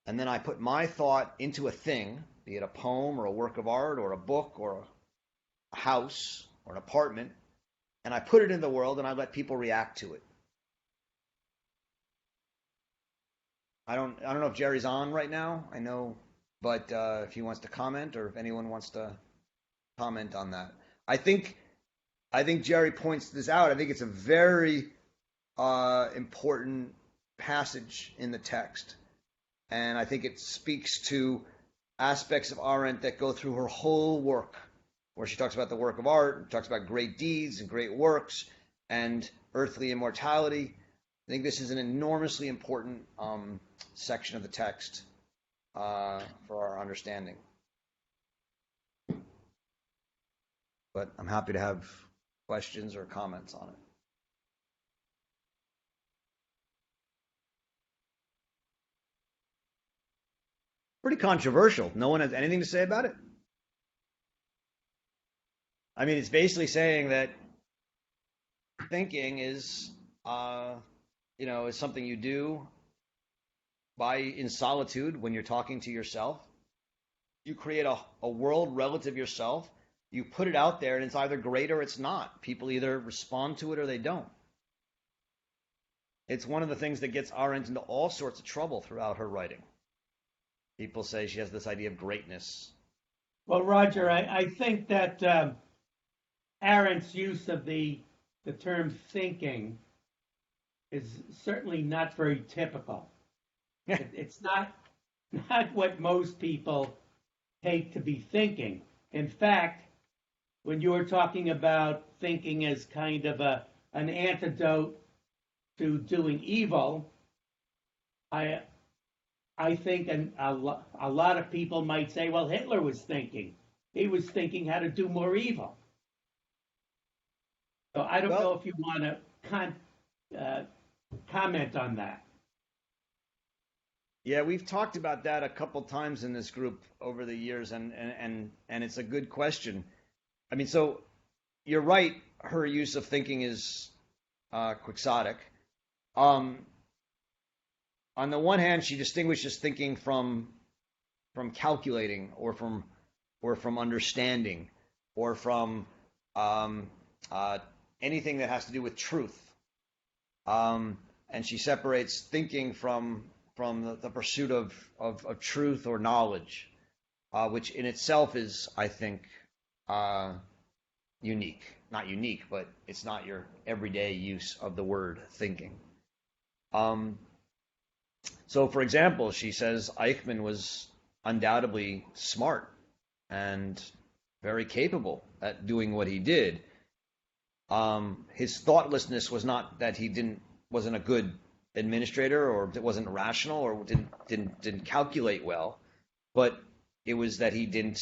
And then I put my thought into a thing, be it a poem or a work of art or a book or a house or an apartment, and I put it in the world and I let people react to it. I don't know if Jerry's on right now. I know, but if he wants to comment, or if anyone wants to comment on that, I think Jerry points this out. I think it's a very important passage in the text, and I think it speaks to aspects of Arendt that go through her whole work, where she talks about the work of art, talks about great deeds and great works, and earthly immortality. I think this is an enormously important section of the text for our understanding. But I'm happy to have questions or comments on it. Pretty controversial. No one has anything to say about it? I mean, it's basically saying that thinking is is something you do in solitude when you're talking to yourself. You create a world relative to yourself. You put it out there, and it's either great or it's not. People either respond to it or they don't. It's one of the things that gets Arendt into all sorts of trouble throughout her writing. People say she has this idea of greatness. Well, Roger, I think that Arendt's use of the term thinking is certainly not very typical. It's not what most people take to be thinking. In fact, when you were talking about thinking as kind of an antidote to doing evil, I I think a lot of people might say, well, Hitler was thinking. He was thinking how to do more evil. So I don't know if you want to comment on that. Yeah, we've talked about that a couple times in this group over the years, and it's a good question. I mean, so you're right. Her use of thinking is quixotic. On the one hand, she distinguishes thinking from calculating, or from understanding, or from anything that has to do with truth. And she separates thinking from the pursuit of truth or knowledge, which in itself is, I think, unique. Not unique, but it's not your everyday use of the word thinking. So, for example, she says Eichmann was undoubtedly smart and very capable at doing what he did. His thoughtlessness was not that he wasn't a good administrator, or wasn't rational, or didn't calculate well, but it was that he didn't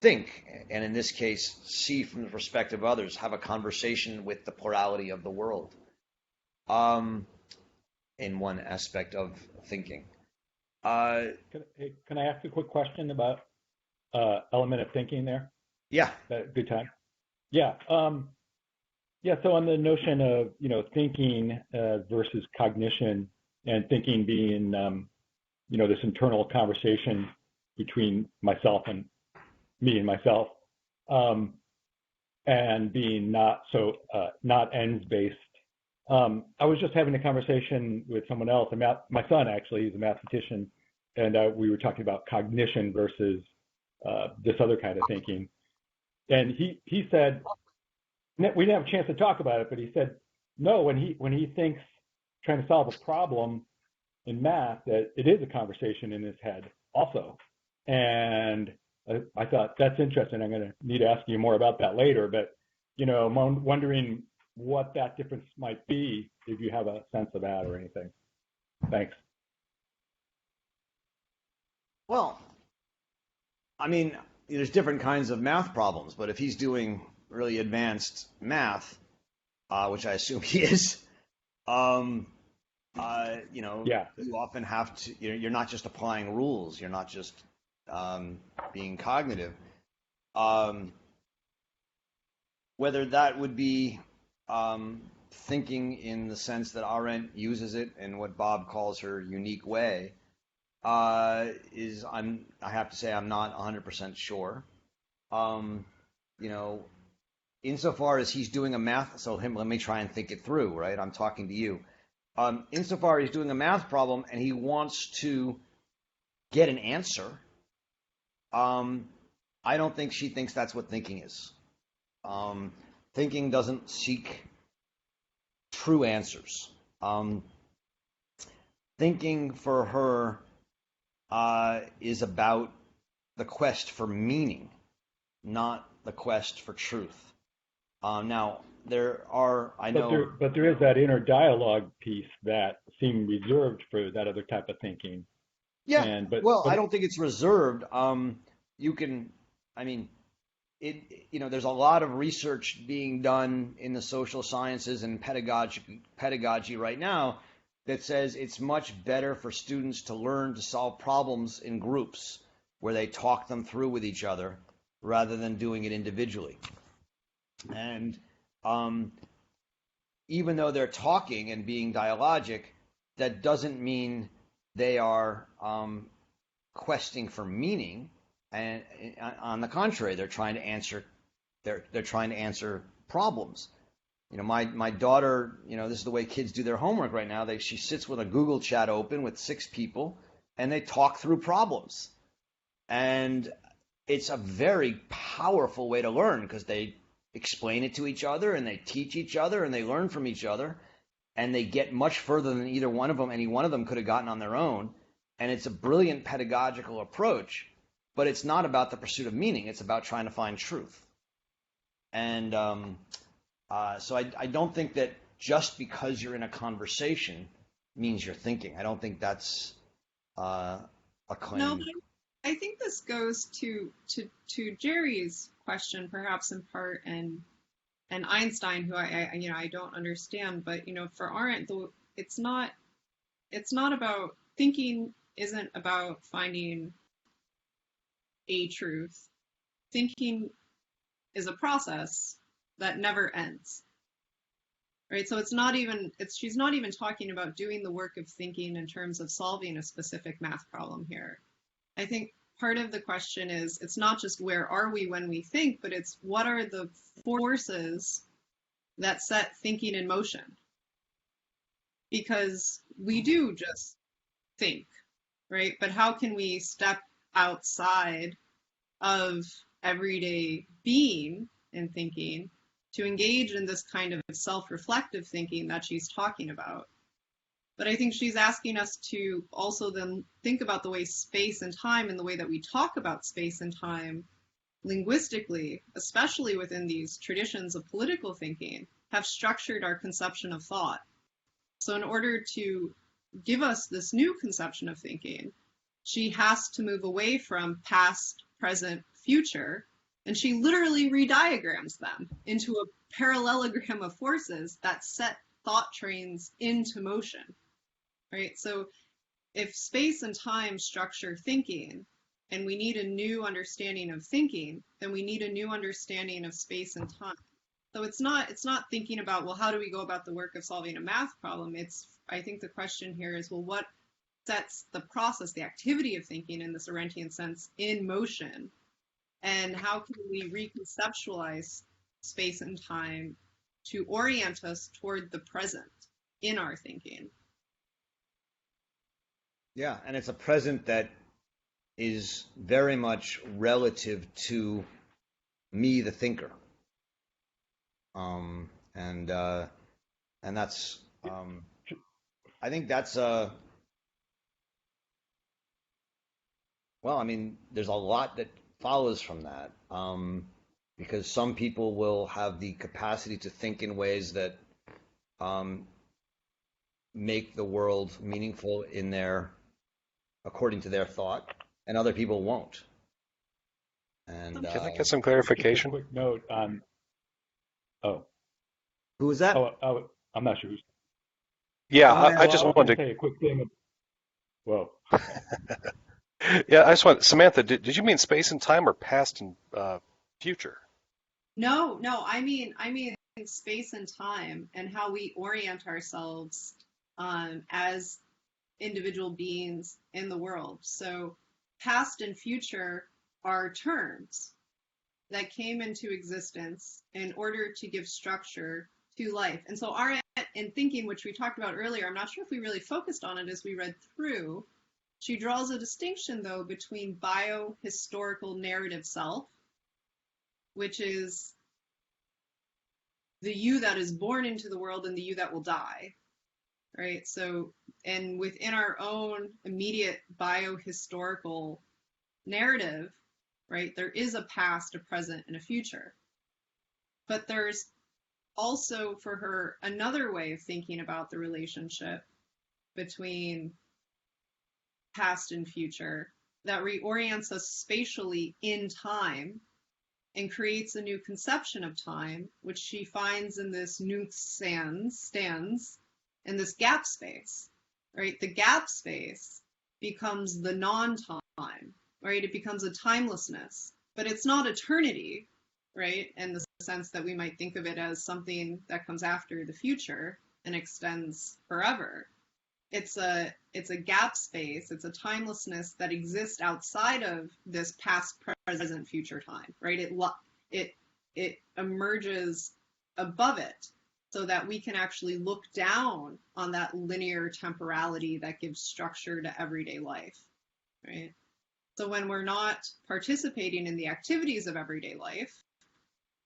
think, and in this case, see from the perspective of others, have a conversation with the plurality of the world. In one aspect of thinking. Can I ask a quick question about element of thinking there? Yeah. Good time. Yeah. So on the notion of thinking versus cognition, and thinking being this internal conversation between myself and me and myself, and being not ends based. I was just having a conversation with someone else. My son actually is a mathematician, and we were talking about cognition versus this other kind of thinking. And he said, we didn't have a chance to talk about it, but he said, no, when he thinks trying to solve a problem in math, that it is a conversation in his head also. And I thought, that's interesting. I'm going to need to ask you more about that later, but I'm wondering what that difference might be, if you have a sense of that or anything. Thanks. Well, I mean, there's different kinds of math problems, but if he's doing really advanced math, which I assume he is, you often have to, you're not just applying rules, you're not just being cognitive. Whether that would be thinking in the sense that Arendt uses it in what Bob calls her unique way, I have to say I'm not 100% sure. Insofar as he's doing a math, let me try and think it through, right? I'm talking to you. Insofar as he's doing a math problem and he wants to get an answer, I don't think she thinks that's what thinking is. Thinking doesn't seek true answers. Thinking for her is about the quest for meaning, not the quest for truth. Now, there are, I know... But there is that inner dialogue piece that seemed reserved for that other type of thinking. Yeah, I don't think it's reserved. There's a lot of research being done in the social sciences and pedagogy right now that says it's much better for students to learn to solve problems in groups where they talk them through with each other rather than doing it individually. And even though they're talking and being dialogic, that doesn't mean they are questing for meaning. And on the contrary, they're trying to answer problems. My daughter, this is the way kids do their homework right now. She sits with a Google chat open with 6 people, and they talk through problems. And it's a very powerful way to learn because they explain it to each other and they teach each other and they learn from each other, and they get much further than any one of them could have gotten on their own. And it's a brilliant pedagogical approach, but it's not about the pursuit of meaning. It's about trying to find truth. And so I don't think that just because you're in a conversation means you're thinking. I don't think that's a claim. No, but I think this goes to Jerry's question, perhaps in part, and Einstein, who I don't understand, but for Arendt, it's not about thinking. Isn't about finding a truth. Thinking is a process that never ends. Right? So she's not even talking about doing the work of thinking in terms of solving a specific math problem here. I think part of the question is, it's not just where are we when we think, but it's what are the forces that set thinking in motion? Because we do just think, right? But how can we step outside of everyday being and thinking to engage in this kind of self-reflective thinking that she's talking about? But I think she's asking us to also then think about the way space and time and the way that we talk about space and time linguistically, especially within these traditions of political thinking, have structured our conception of thought. So in order to give us this new conception of thinking, she has to move away from past, present, future, and she literally rediagrams them into a parallelogram of forces that set thought trains into motion, right? So if space and time structure thinking, and we need a new understanding of thinking, then we need a new understanding of space and time. So it's not thinking about, well, how do we go about the work of solving a math problem? I think the question here is, well, what sets the process, the activity of thinking in this Arendtian sense in motion? And how can we reconceptualize space and time to orient us toward the present in our thinking? Yeah, and it's a present that is very much relative to me, the thinker. And that's, I think that's well, I mean, there's a lot that follows from that, because some people will have the capacity to think in ways that make the world meaningful according to their thought, and other people won't. And can I get some clarification? A quick note on. Oh. Who was that? Oh, I'm not sure. Yeah, I just was wanted to say a quick thing. Whoa. Yeah, I just want Samantha. Did you mean space and time or past and future? No, I mean space and time and how we orient ourselves as individual beings in the world. So past and future are terms that came into existence in order to give structure to life. And so Arendt, in thinking, which we talked about earlier, I'm not sure if we really focused on it as we read through, she draws a distinction, though, between biohistorical narrative self, which is the you that is born into the world and the you that will die, right? So, and within our own immediate biohistorical narrative, right, there is a past, a present, and a future. But there's also, for her, another way of thinking about the relationship between past and future that reorients us spatially in time and creates a new conception of time, which she finds in this Nunc Stans, in this gap space, right? The gap space becomes the non-time, right? It becomes a timelessness, but it's not eternity, right? In the sense that we might think of it as something that comes after the future and extends forever. It's a gap space. It's a timelessness that exists outside of this past, present, future time, right? It emerges above it so that we can actually look down on that linear temporality that gives structure to everyday life, right? So when we're not participating in the activities of everyday life,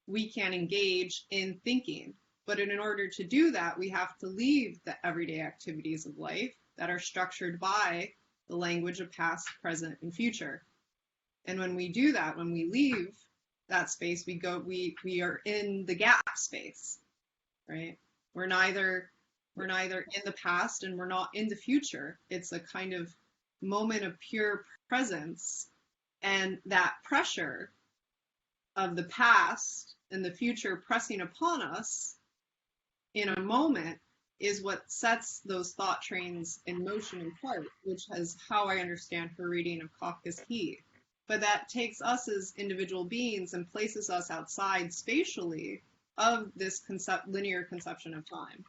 we can engage in thinking. But in order to do that, we have to leave the everyday activities of life that are structured by the language of past, present, and future. And when we do that, when we leave that space, we are in the gap space, right? We're neither We're neither in the past and we're not in the future. It's a kind of moment of pure presence. And that pressure of the past and the future pressing upon us in a moment is what sets those thought trains in motion in part, which is how I understand her reading of Kafka's He. But that takes us as individual beings and places us outside spatially of this linear conception of time.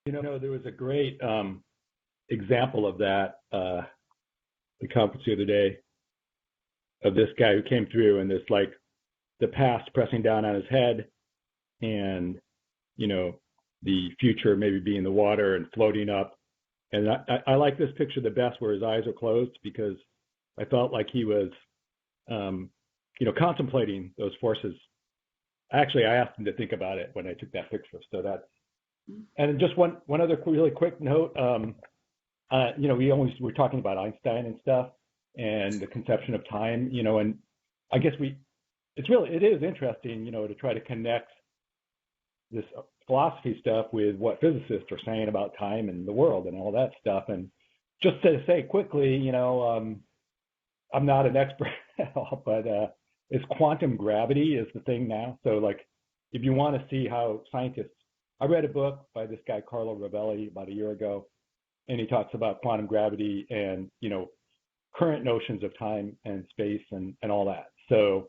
There was a great example of that the conference the other day of this guy who came through and this like the past pressing down on his head and the future maybe being the water and floating up. And I like this picture the best where his eyes are closed, because I felt like he was contemplating those forces. Actually, I asked him to think about it when I took that picture. So that, and just one other really quick note. We're talking about Einstein and stuff and the conception of time, and I guess it is interesting, to try to connect this philosophy stuff with what physicists are saying about time and the world and all that stuff. And just to say quickly, I'm not an expert at all, but is quantum gravity is the thing now. So like, if you want to see how scientists, I read a book by this guy, Carlo Rovelli, about a year ago, and he talks about quantum gravity and, current notions of time and space and all that. So,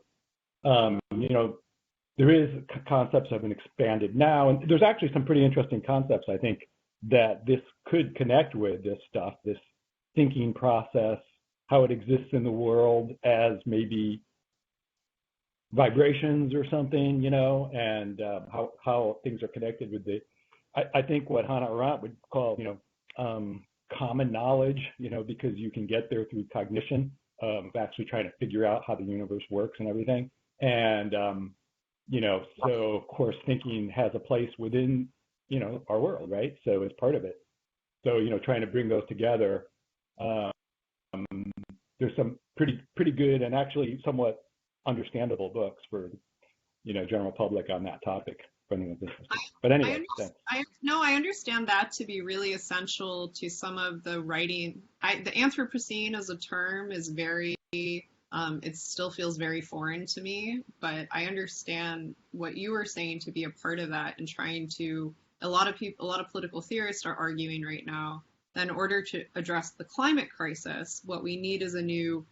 there is concepts have been expanded now, and there's actually some pretty interesting concepts, I think, that this could connect with this stuff, this thinking process, how it exists in the world as maybe vibrations or something, and how things are connected with I think what Hannah Arendt would call, common knowledge, because you can get there through cognition of actually trying to figure out how the universe works and everything. And, so of course thinking has a place within, our world, right? So it's part of it. So, trying to bring those together, there's some pretty good and actually somewhat understandable books for, general public on that topic. But anyway, I understand that to be really essential to some of the writing. The Anthropocene as a term is very, it still feels very foreign to me, but I understand what you were saying to be a part of that and trying to, a lot of political theorists are arguing right now that in order to address the climate crisis, what we need is a new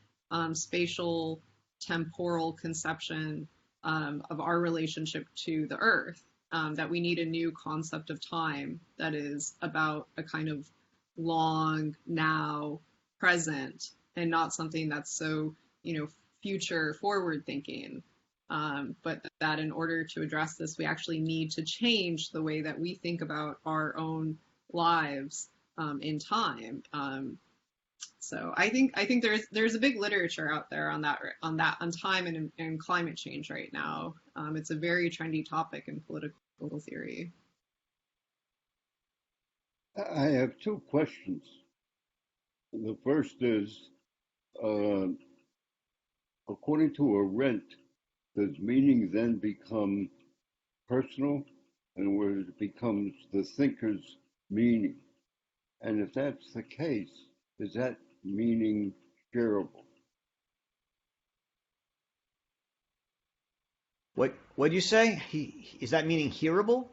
spatial temporal conception of our relationship to the earth, that we need a new concept of time that is about a kind of long, now, present, and not something that's so, future forward thinking. But that in order to address this, we actually need to change the way that we think about our own lives in time. So I think there's a big literature out there on time and climate change right now. It's a very trendy topic in political theory. I have two questions. The first is, according to Arendt, does meaning then become personal, and where it becomes the thinker's meaning? And if that's the case, is that meaning shareable? What'd you say? Is that meaning hearable?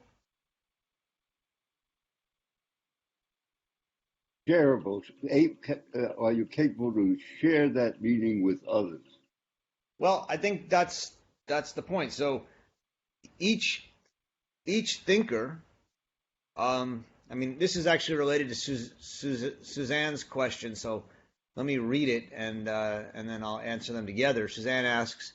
Shareable. Are you capable to share that meaning with others? Well, I think that's the point. So each thinker, this is actually related to Suzanne's question. So let me read it and then I'll answer them together. Suzanne asks,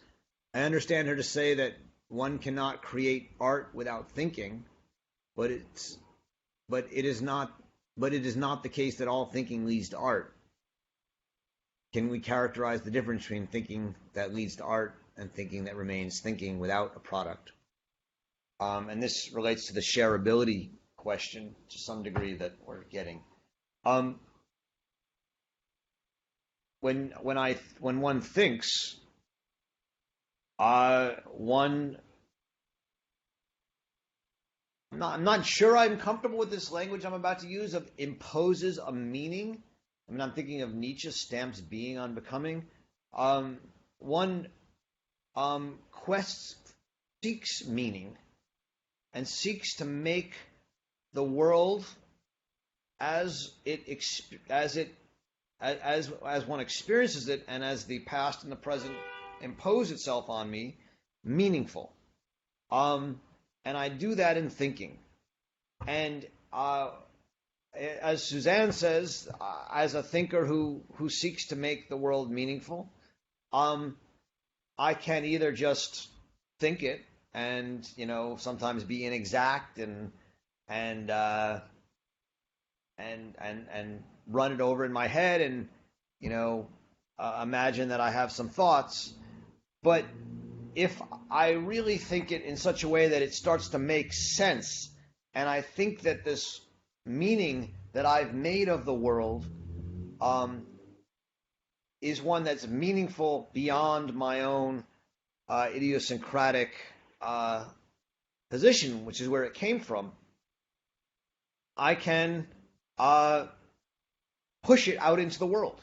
I understand her to say that one cannot create art without thinking, but it is not the case that all thinking leads to art. Can we characterize the difference between thinking that leads to art and thinking that remains thinking without a product? And this relates to the shareability question to some degree that we're getting. When one thinks, one I'm not sure I'm comfortable with this language I'm about to use of imposes a meaning. I mean, I'm thinking of Nietzsche stamps being on becoming. One seeks meaning and seeks to make the world as one experiences it, and as the past and the present impose itself on me, meaningful. And I do that in thinking. And as Suzanne says, as a thinker who seeks to make the world meaningful, I can either just think it and, sometimes be inexact and run it over in my head and, imagine that I have some thoughts. But if I really think it in such a way that it starts to make sense, and I think that this meaning that I've made of the world is one that's meaningful beyond my own idiosyncratic position, which is where it came from, I can push it out into the world,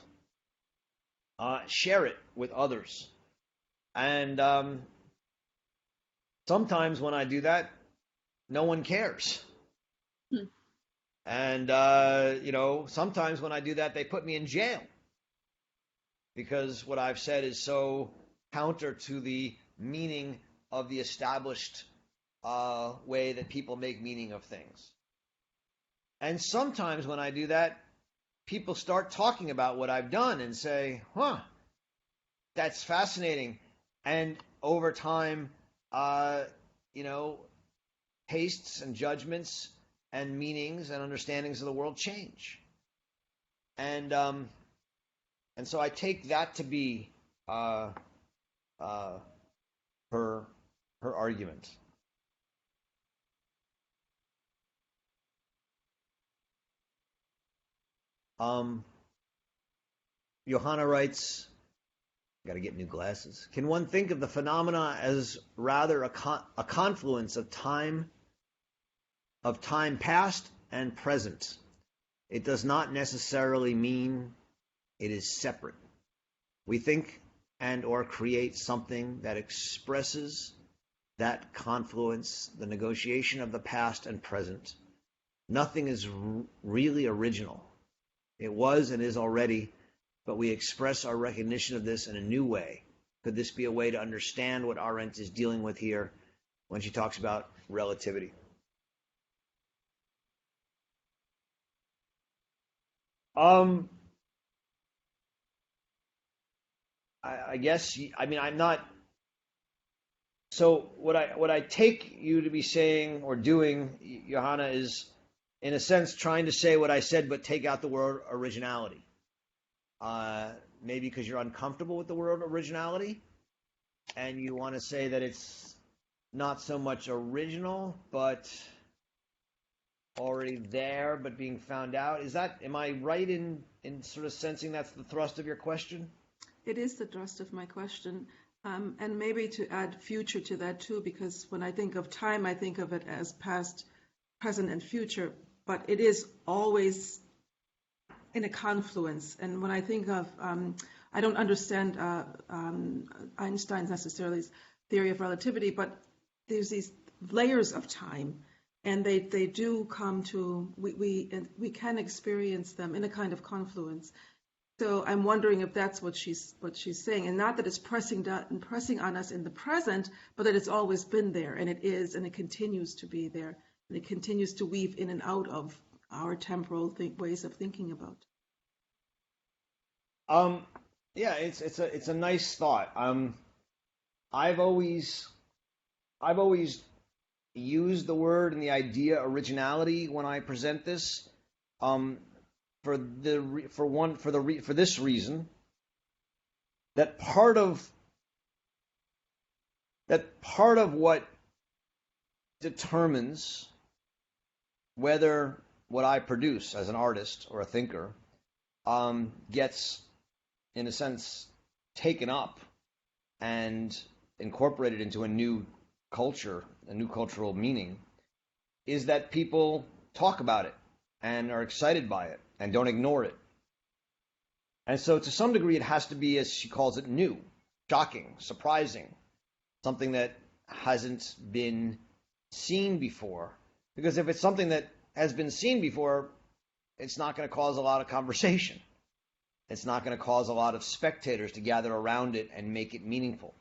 share it with others. And sometimes when I do that, no one cares. And, sometimes when I do that, they put me in jail because what I've said is so counter to the meaning of the established way that people make meaning of things. And sometimes when I do that, people start talking about what I've done and say, that's fascinating. And over time, tastes and judgments and meanings and understandings of the world change. And so I take that to be her argument. Johanna writes, got to get new glasses. Can one think of the phenomena as rather a confluence of time past and present? It does not necessarily mean it is separate. We think and or create something that expresses that confluence, the negotiation of the past and present. Nothing is really original. It was and is already, but we express our recognition of this in a new way. Could this be a way to understand what Arendt is dealing with here when she talks about relativity? I guess, I'm not. So what I take you to be saying or doing, Johanna, is in a sense trying to say what I said, but take out the word originality. Maybe because you're uncomfortable with the word originality, and you want to say that it's not so much original, but already there, but being found out. Am I right in sort of sensing that's the thrust of your question? It is the thrust of my question. And maybe to add future to that too, because when I think of time, I think of it as past, present, and future, but it is always in a confluence. And when I think of, I don't understand Einstein's necessarily theory of relativity, but there's these layers of time, and they do come to, we can experience them in a kind of confluence. So I'm wondering if that's what she's saying, and not that it's pressing on us in the present, but that it's always been there, and it is, and it continues to be there, and it continues to weave in and out of our temporal ways of thinking about. Yeah, it's a nice thought. I've always used the word and the idea originality when I present this. For this reason, that part of what determines whether what I produce as an artist or a thinker gets, in a sense, taken up and incorporated into a new culture, a new cultural meaning, is that people talk about it and are excited by it and don't ignore it. And so to some degree, it has to be, as she calls it, new, shocking, surprising, something that hasn't been seen before. Because if it's something that has been seen before, it's not going to cause a lot of conversation. It's not going to cause a lot of spectators to gather around it and make it meaningful.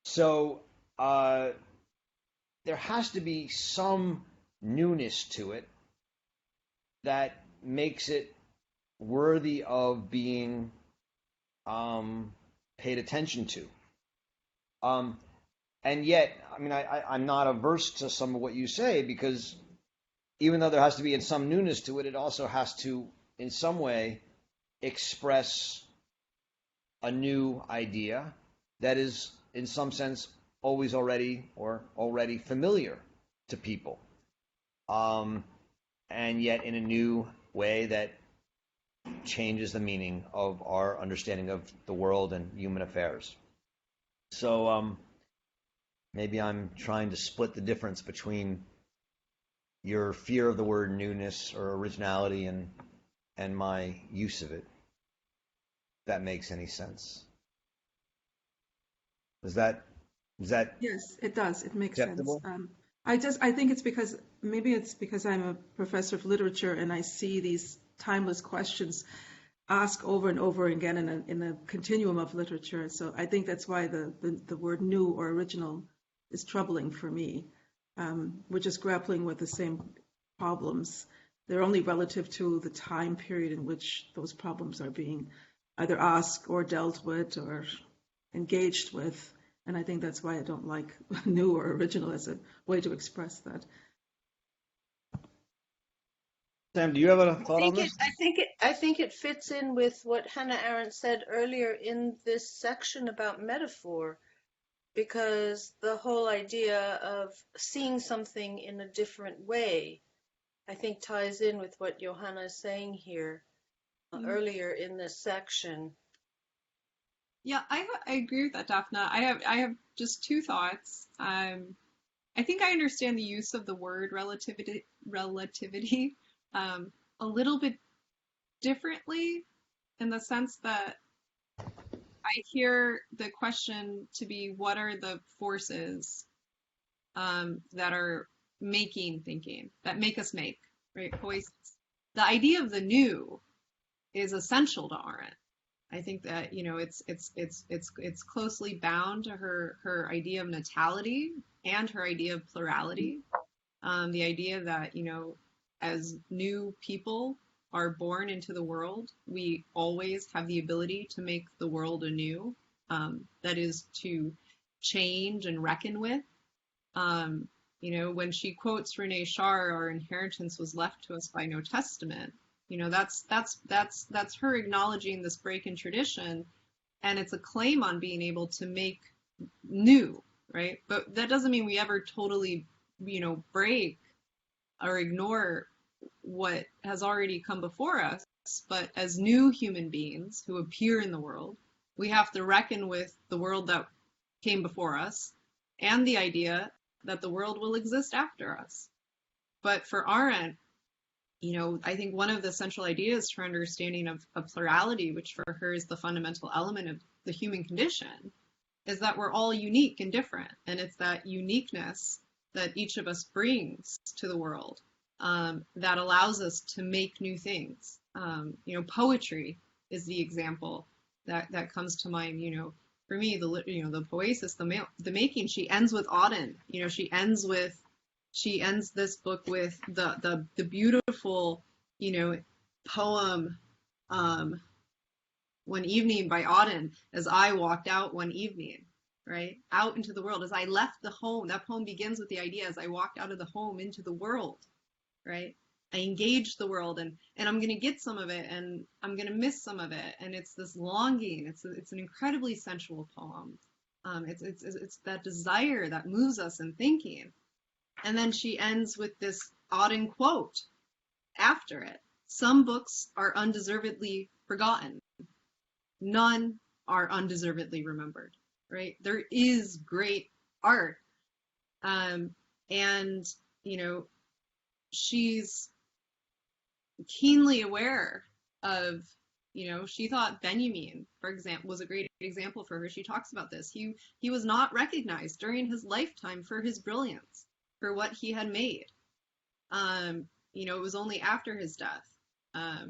So there has to be some newness to it that makes it worthy of being paid attention to. And yet, I mean, I'm not averse to some of what you say, because even though there has to be some newness to it, it also has to, in some way, express a new idea that is, in some sense, already familiar to people, and yet in a new way that changes the meaning of our understanding of the world and human affairs. So maybe I'm trying to split the difference between your fear of the word newness or originality and my use of it. If that makes any sense. Is that Yes, it does. It makes acceptable? sense. I think it's because I'm a professor of literature and I see these timeless questions asked over and over again in a continuum of literature. So I think that's why the word new or original is troubling for me. We're just grappling with the same problems. They're only relative to the time period in which those problems are being either asked or dealt with or engaged with. And I think that's why I don't like new or original as a way to express that. Sam, do you have a thought on this? I think it fits in with what Hannah Arendt said earlier in this section about metaphor, because the whole idea of seeing something in a different way, I think, ties in with what Johanna is saying here earlier in this section. Yeah, I agree with that, Daphne. I have just two thoughts. I think I understand the use of the word relativity a little bit differently, in the sense that I hear the question to be, what are the forces that are making thinking, that make us make, right? Voices. The idea of the new is essential to Arendt. I think that, you know, it's closely bound to her idea of natality and her idea of plurality. The idea that, you know, as new people are born into the world, we always have the ability to make the world anew. That is, to change and reckon with. You know, when she quotes Renee Char, our inheritance was left to us by no testament. You know, that's her acknowledging this break in tradition, and it's a claim on being able to make new, right? But that doesn't mean we ever totally, you know, break or ignore what has already come before us. But as new human beings who appear in the world, we have to reckon with the world that came before us and the idea that the world will exist after us. But for Arendt, you know, I think one of the central ideas for understanding of plurality, which for her is the fundamental element of the human condition, is that we're all unique and different. And it's that uniqueness that each of us brings to the world that allows us to make new things. You know, poetry is the example that comes to mind. You know, for me, the poesis, the making. She ends with Auden. You know, she ends this book with the beautiful, you know, poem, One Evening by Auden, as I walked out one evening, right? Out into the world. As I left the home, that poem begins with the idea, as I walked out of the home into the world, right? I engaged the world, and I'm going to get some of it, and I'm going to miss some of it. And it's this longing. It's an incredibly sensual poem. It's that desire that moves us in thinking. And then she ends with this Auden quote after it. Some books are undeservedly forgotten. None are undeservedly remembered, right? There is great art. And, she's keenly aware of, she thought Benjamin, for example, was a great example for her. She talks about this. He was not recognized during his lifetime for his brilliance, for what he had made. It was only after his death. But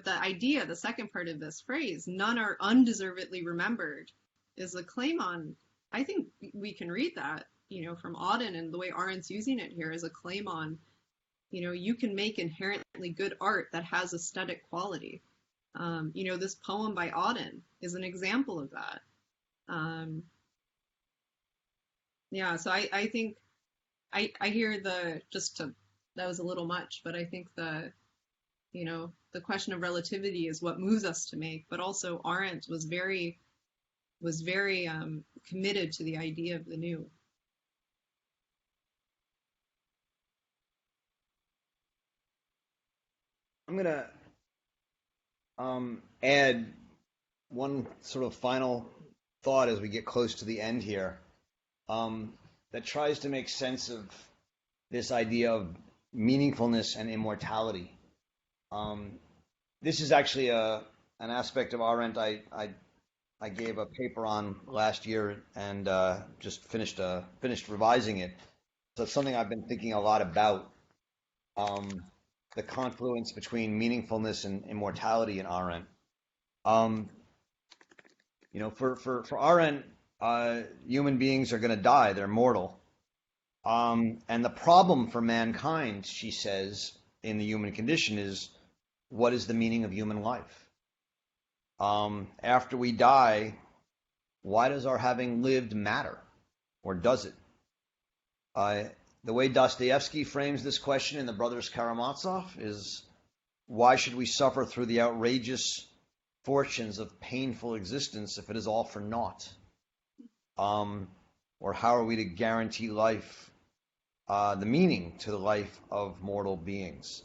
the idea, the second part of this phrase, none are undeservedly remembered, is a claim on, I think we can read that, from Auden, and the way Arendt's using it here is a claim on, you can make inherently good art that has aesthetic quality. This poem by Auden is an example of that. So I think I hear that was a little much, but I think the question of relativity is what moves us to make, but also Arendt was very committed to the idea of the new. I'm going to add one sort of final thought as we get close to the end here, that tries to make sense of this idea of meaningfulness and immortality. This is actually an aspect of Arendt I gave a paper on last year and just finished revising it. So it's something I've been thinking a lot about. The confluence between meaningfulness and immortality in Arendt. For Arendt, human beings are going to die; they're mortal. And the problem for mankind, she says, in the human condition is, what is the meaning of human life? After we die, why does our having lived matter, or does it? The way Dostoevsky frames this question in The Brothers Karamazov is, why should we suffer through the outrageous fortunes of painful existence if it is all for naught? Or how are we to guarantee life, the meaning to the life of mortal beings?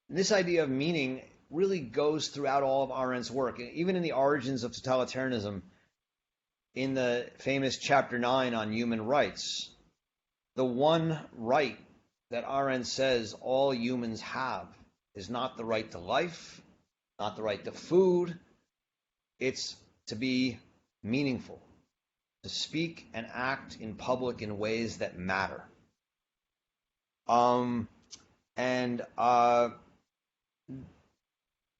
This idea of meaning really goes throughout all of Arendt's work, even in the origins of totalitarianism, in the famous chapter 9 on human rights. The one right that Arendt says all humans have is not the right to life, not the right to food. It's to be meaningful, to speak and act in public in ways that matter.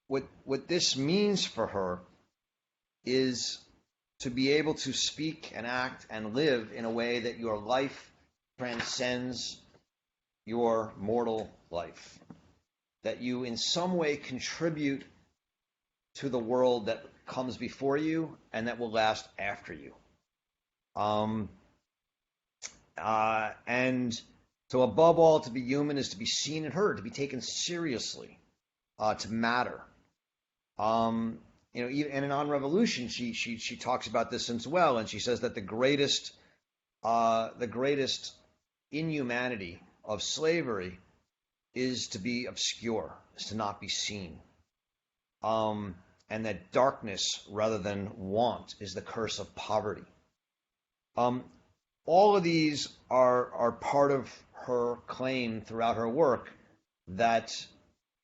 What this means for her is to be able to speak and act and live in a way that your life transcends your mortal life, that you in some way contribute to the world that comes before you and that will last after you. And so above all, to be human is to be seen and heard, to be taken seriously, to matter. Even in On Revolution, she talks about this as well, and she says that the greatest inhumanity of slavery is to be obscure, is to not be seen. And that darkness rather than want is the curse of poverty. All of these are part of her claim throughout her work that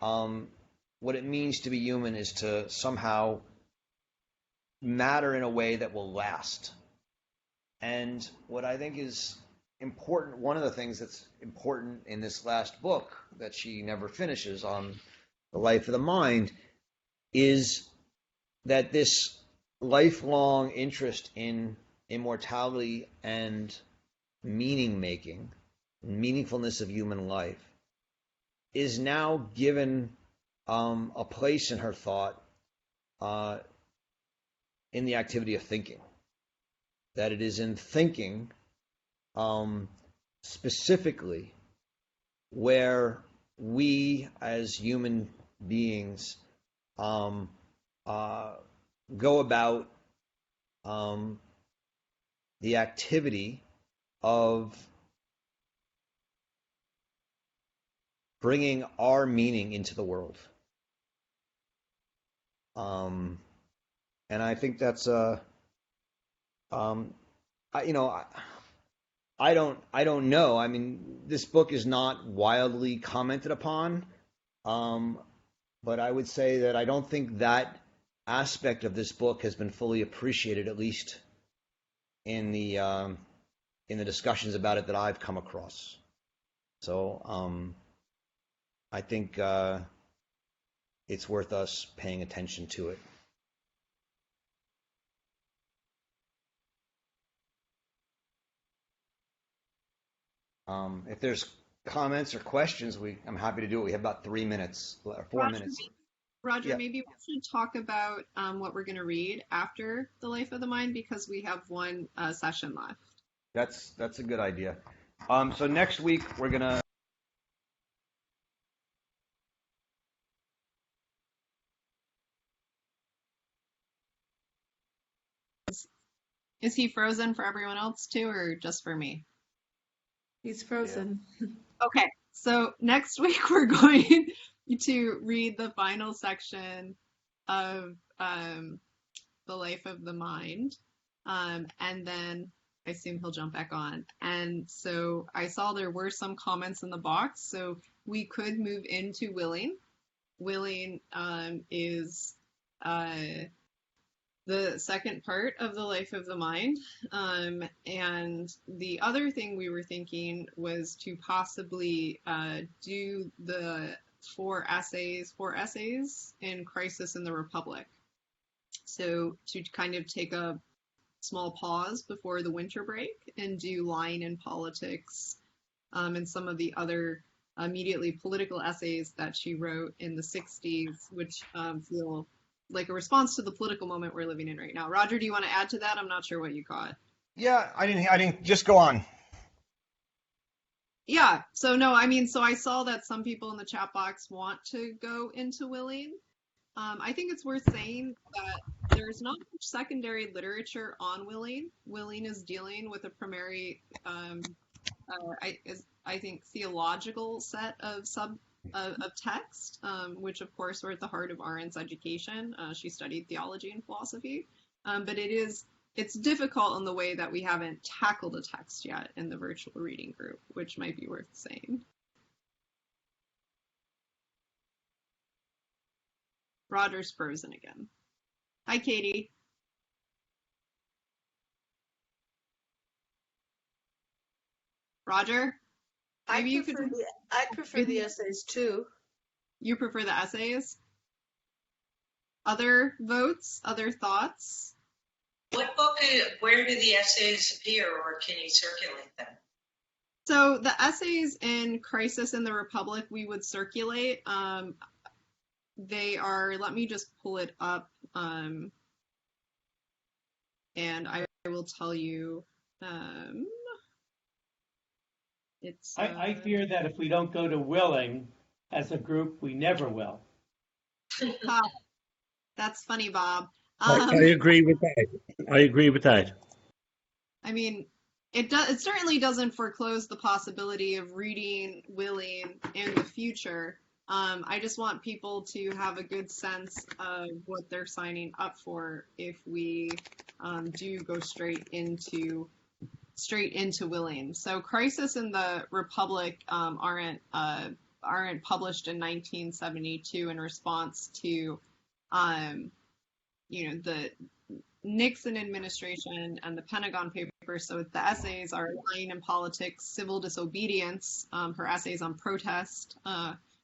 what it means to be human is to somehow matter in a way that will last. And what I think is important, one of the things that's important in this last book that she never finishes on the life of the mind is that this lifelong interest in immortality and meaning making, meaningfulness of human life, is now given a place in her thought in the activity of thinking. That it is in thinking specifically where we as human beings go about the activity of bringing our meaning into the world. And I think that's I don't know. I mean, this book is not wildly commented upon, but I would say that I don't think that aspect of this book has been fully appreciated, at least in the discussions about it that I've come across. So I think it's worth us paying attention to it. If there's comments or questions, I'm happy to do it. We have about 3 minutes or 4 minutes. Roger, Yeah. maybe we should talk about what we're going to read after The Life of the Mind, because we have one session left. That's a good idea. So next week we're gonna. Is he frozen for everyone else too, or just for me? He's frozen. Okay, so next week we're going to read the final section of The Life of the Mind, and then I assume he'll jump back on. And so I saw there were some comments in the box, so we could move into willing. Willing is the second part of The Life of the Mind. And the other thing we were thinking was to possibly do the four essays in Crisis in the Republic. So to kind of take a small pause before the winter break and do Lying in Politics and some of the other immediately political essays that she wrote in the 60s, which feel like a response to the political moment we're living in right now. Roger, do you want to add to that? I'm not sure what you caught. Yeah, I didn't. Just go on. Yeah. So no, I mean, so I saw that some people in the chat box want to go into willing. I think it's worth saying that there's not much secondary literature on willing. Willing is dealing with a primary, I think, theological set of text, which of course were at the heart of Arendt's education. She studied theology and philosophy, but it's difficult in the way that we haven't tackled a text yet in the virtual reading group, which might be worth saying. Roger's frozen again. Hi, Katie. Roger? Maybe you could. I prefer the essays too. You prefer the essays? Other votes? Other thoughts? What book, where do the essays appear, or can you circulate them? So the essays in Crisis in the Republic we would circulate. They are, let me just pull it up, and I will tell you. It's. I fear that if we don't go to willing as a group, we never will. That's funny, Bob. I agree with that. I agree with that. I mean, it certainly doesn't foreclose the possibility of reading willing in the future. I just want people to have a good sense of what they're signing up for if we do go straight into willing. So Crisis in the Republic, Arendt published in 1972 in response to the Nixon administration and the Pentagon Papers. So the essays are Lying in Politics, Civil Disobedience, her essays on protest,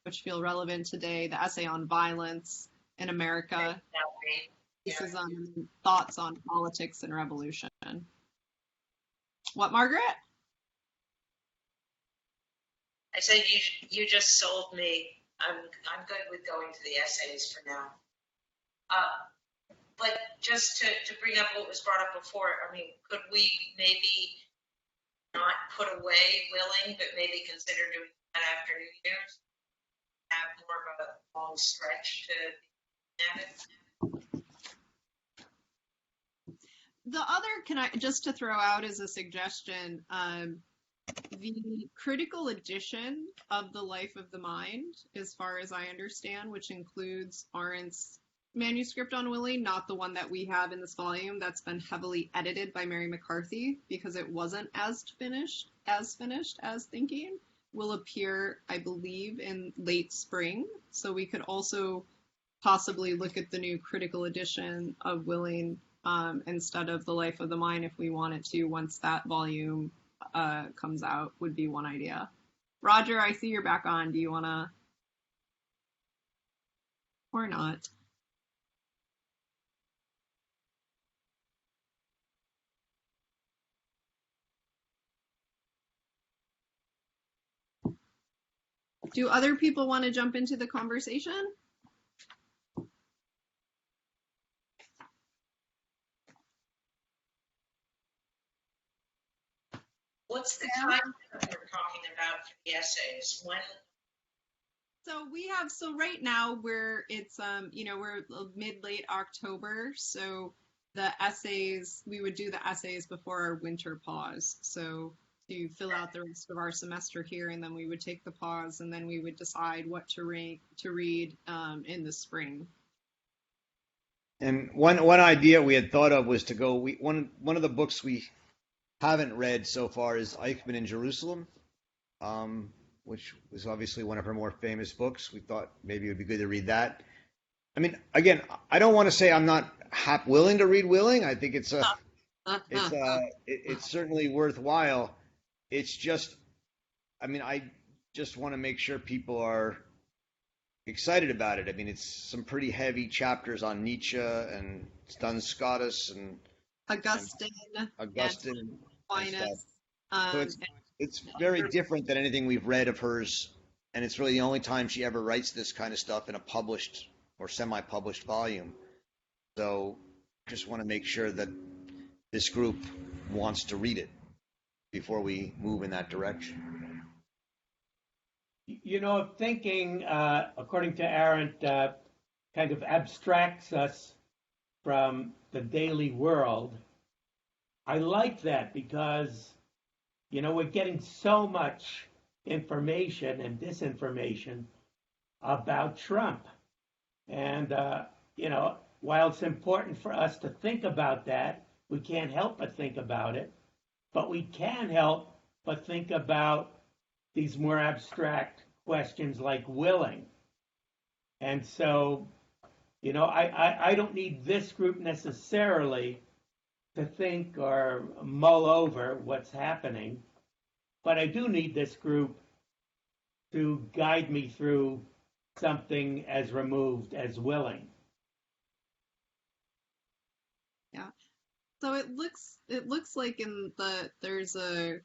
which feel relevant today, the essay on violence in America. This is Thoughts on Politics and Revolution. What, Margaret? I said you just sold me. I'm good with going to the essays for now. But just to bring up what was brought up before, I mean, could we maybe not put away willing, but maybe consider doing that after New Year's? Have more of a long stretch to have it? The other, just to throw out as a suggestion, the critical edition of The Life of the Mind, as far as I understand, which includes Arendt's manuscript on willing, not the one that we have in this volume that's been heavily edited by Mary McCarthy because it wasn't as finished as thinking, will appear, I believe, in late spring. So we could also possibly look at the new critical edition of willing instead of the Life of the Mind if we wanted to, once that volume comes out, would be one idea. Roger, I see you're back on. Do you want to? Or not? Do other people want to jump into the conversation? What's the time we're talking about for the essays? When? So right now we're mid-late October. So the essays, we would do the essays before our winter pause. So to fill out the rest of our semester here, and then we would take the pause, and then we would decide what to read in the spring. And one idea we had thought of was to go. One of the books we haven't read so far is Eichmann in Jerusalem, which was obviously one of her more famous books. We thought maybe it would be good to read that. I mean, again, I don't want to say I'm not willing to read Willing. I think it's certainly worthwhile. It's just, I mean, I just want to make sure people are excited about it. I mean, it's some pretty heavy chapters on Nietzsche and Duns Scotus and Augustine and Aquinas. So it's very different than anything we've read of hers, and it's really the only time she ever writes this kind of stuff in a published or semi-published volume. So just want to make sure that this group wants to read it before we move in that direction. You know, thinking, according to Arendt, kind of abstracts us from the daily world. I like that because, you know, we're getting so much information and disinformation about Trump. And, you know, while it's important for us to think about that, we can't help but think about it. But we can help but think about these more abstract questions like willing. And so, you know, I don't need this group necessarily to think or mull over what's happening, but I do need this group to guide me through something as removed as willing. Yeah. So it looks like there's a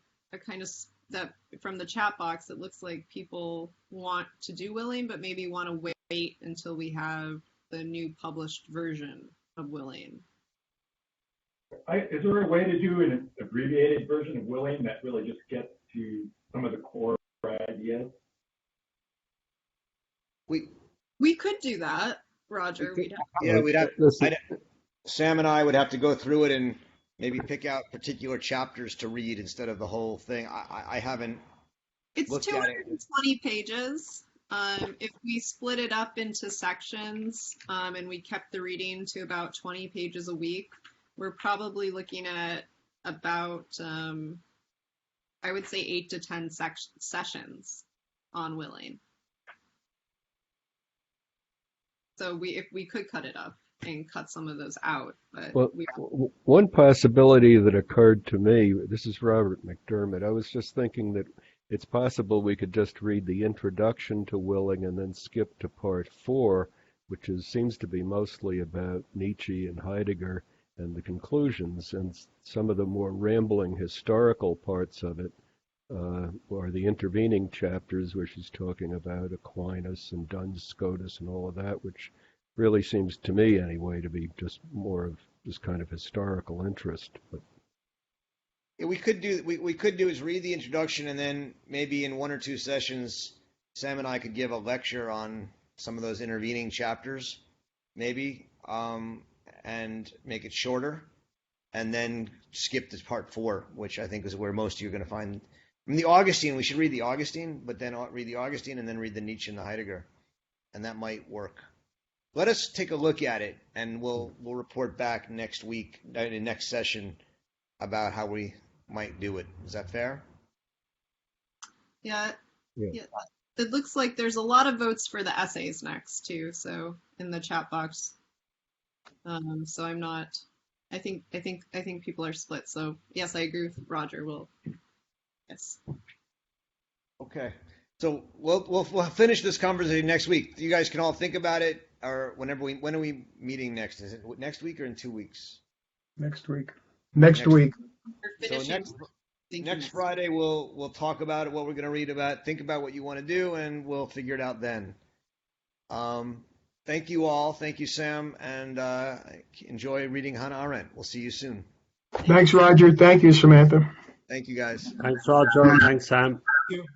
kind of that from the chat box, it looks like people want to do willing, but maybe want to wait until we have the new published version of willing. Is there a way to do an abbreviated version of willing that really just gets to some of the core ideas? We could do that, Roger. Sam and I would have to go through it and maybe pick out particular chapters to read instead of the whole thing. I haven't. It's 220 pages. If we split it up into sections and we kept the reading to about 20 pages a week, we're probably looking at about, I would say 8 to 10 sessions on willing. So if we could cut it up and cut some of those out. But one possibility that occurred to me, this is Robert McDermott, I was just thinking that it's possible we could just read the introduction to Willing and then skip to part 4, which seems to be mostly about Nietzsche and Heidegger and the conclusions, and some of the more rambling historical parts of it are the intervening chapters where she's talking about Aquinas and Duns Scotus and all of that, which really seems to me anyway to be just more of this kind of historical interest. But yeah, we could do is read the introduction, and then maybe in 1 or 2 sessions, Sam and I could give a lecture on some of those intervening chapters, maybe, and make it shorter, and then skip to part 4, which I think is where most of you are going to find. I mean, the Augustine, we should read the Augustine, but then read the Augustine and then read the Nietzsche and the Heidegger, and that might work. let us take a look at it, and we'll report back next week, in the next session, about how we might do it. Is that fair? Yeah. Yeah. Yeah. It looks like there's a lot of votes for the essays next too. So in the chat box. So I'm not. I think people are split. So yes, I agree with Roger. Yes. Okay. So we'll finish this conversation next week. You guys can all think about it, or when are we meeting next? Is it next week or in 2 weeks? Next week. Next week. So next Friday we'll talk about it, what we're going to read about, think about what you want to do, and we'll figure it out then. Thank you all. Thank you, Sam, and enjoy reading Hannah Arendt. We'll see you soon. Thanks, Roger. Thank you, Samantha. Thank you, guys. Thanks, Roger. Thanks, Sam. Thank you.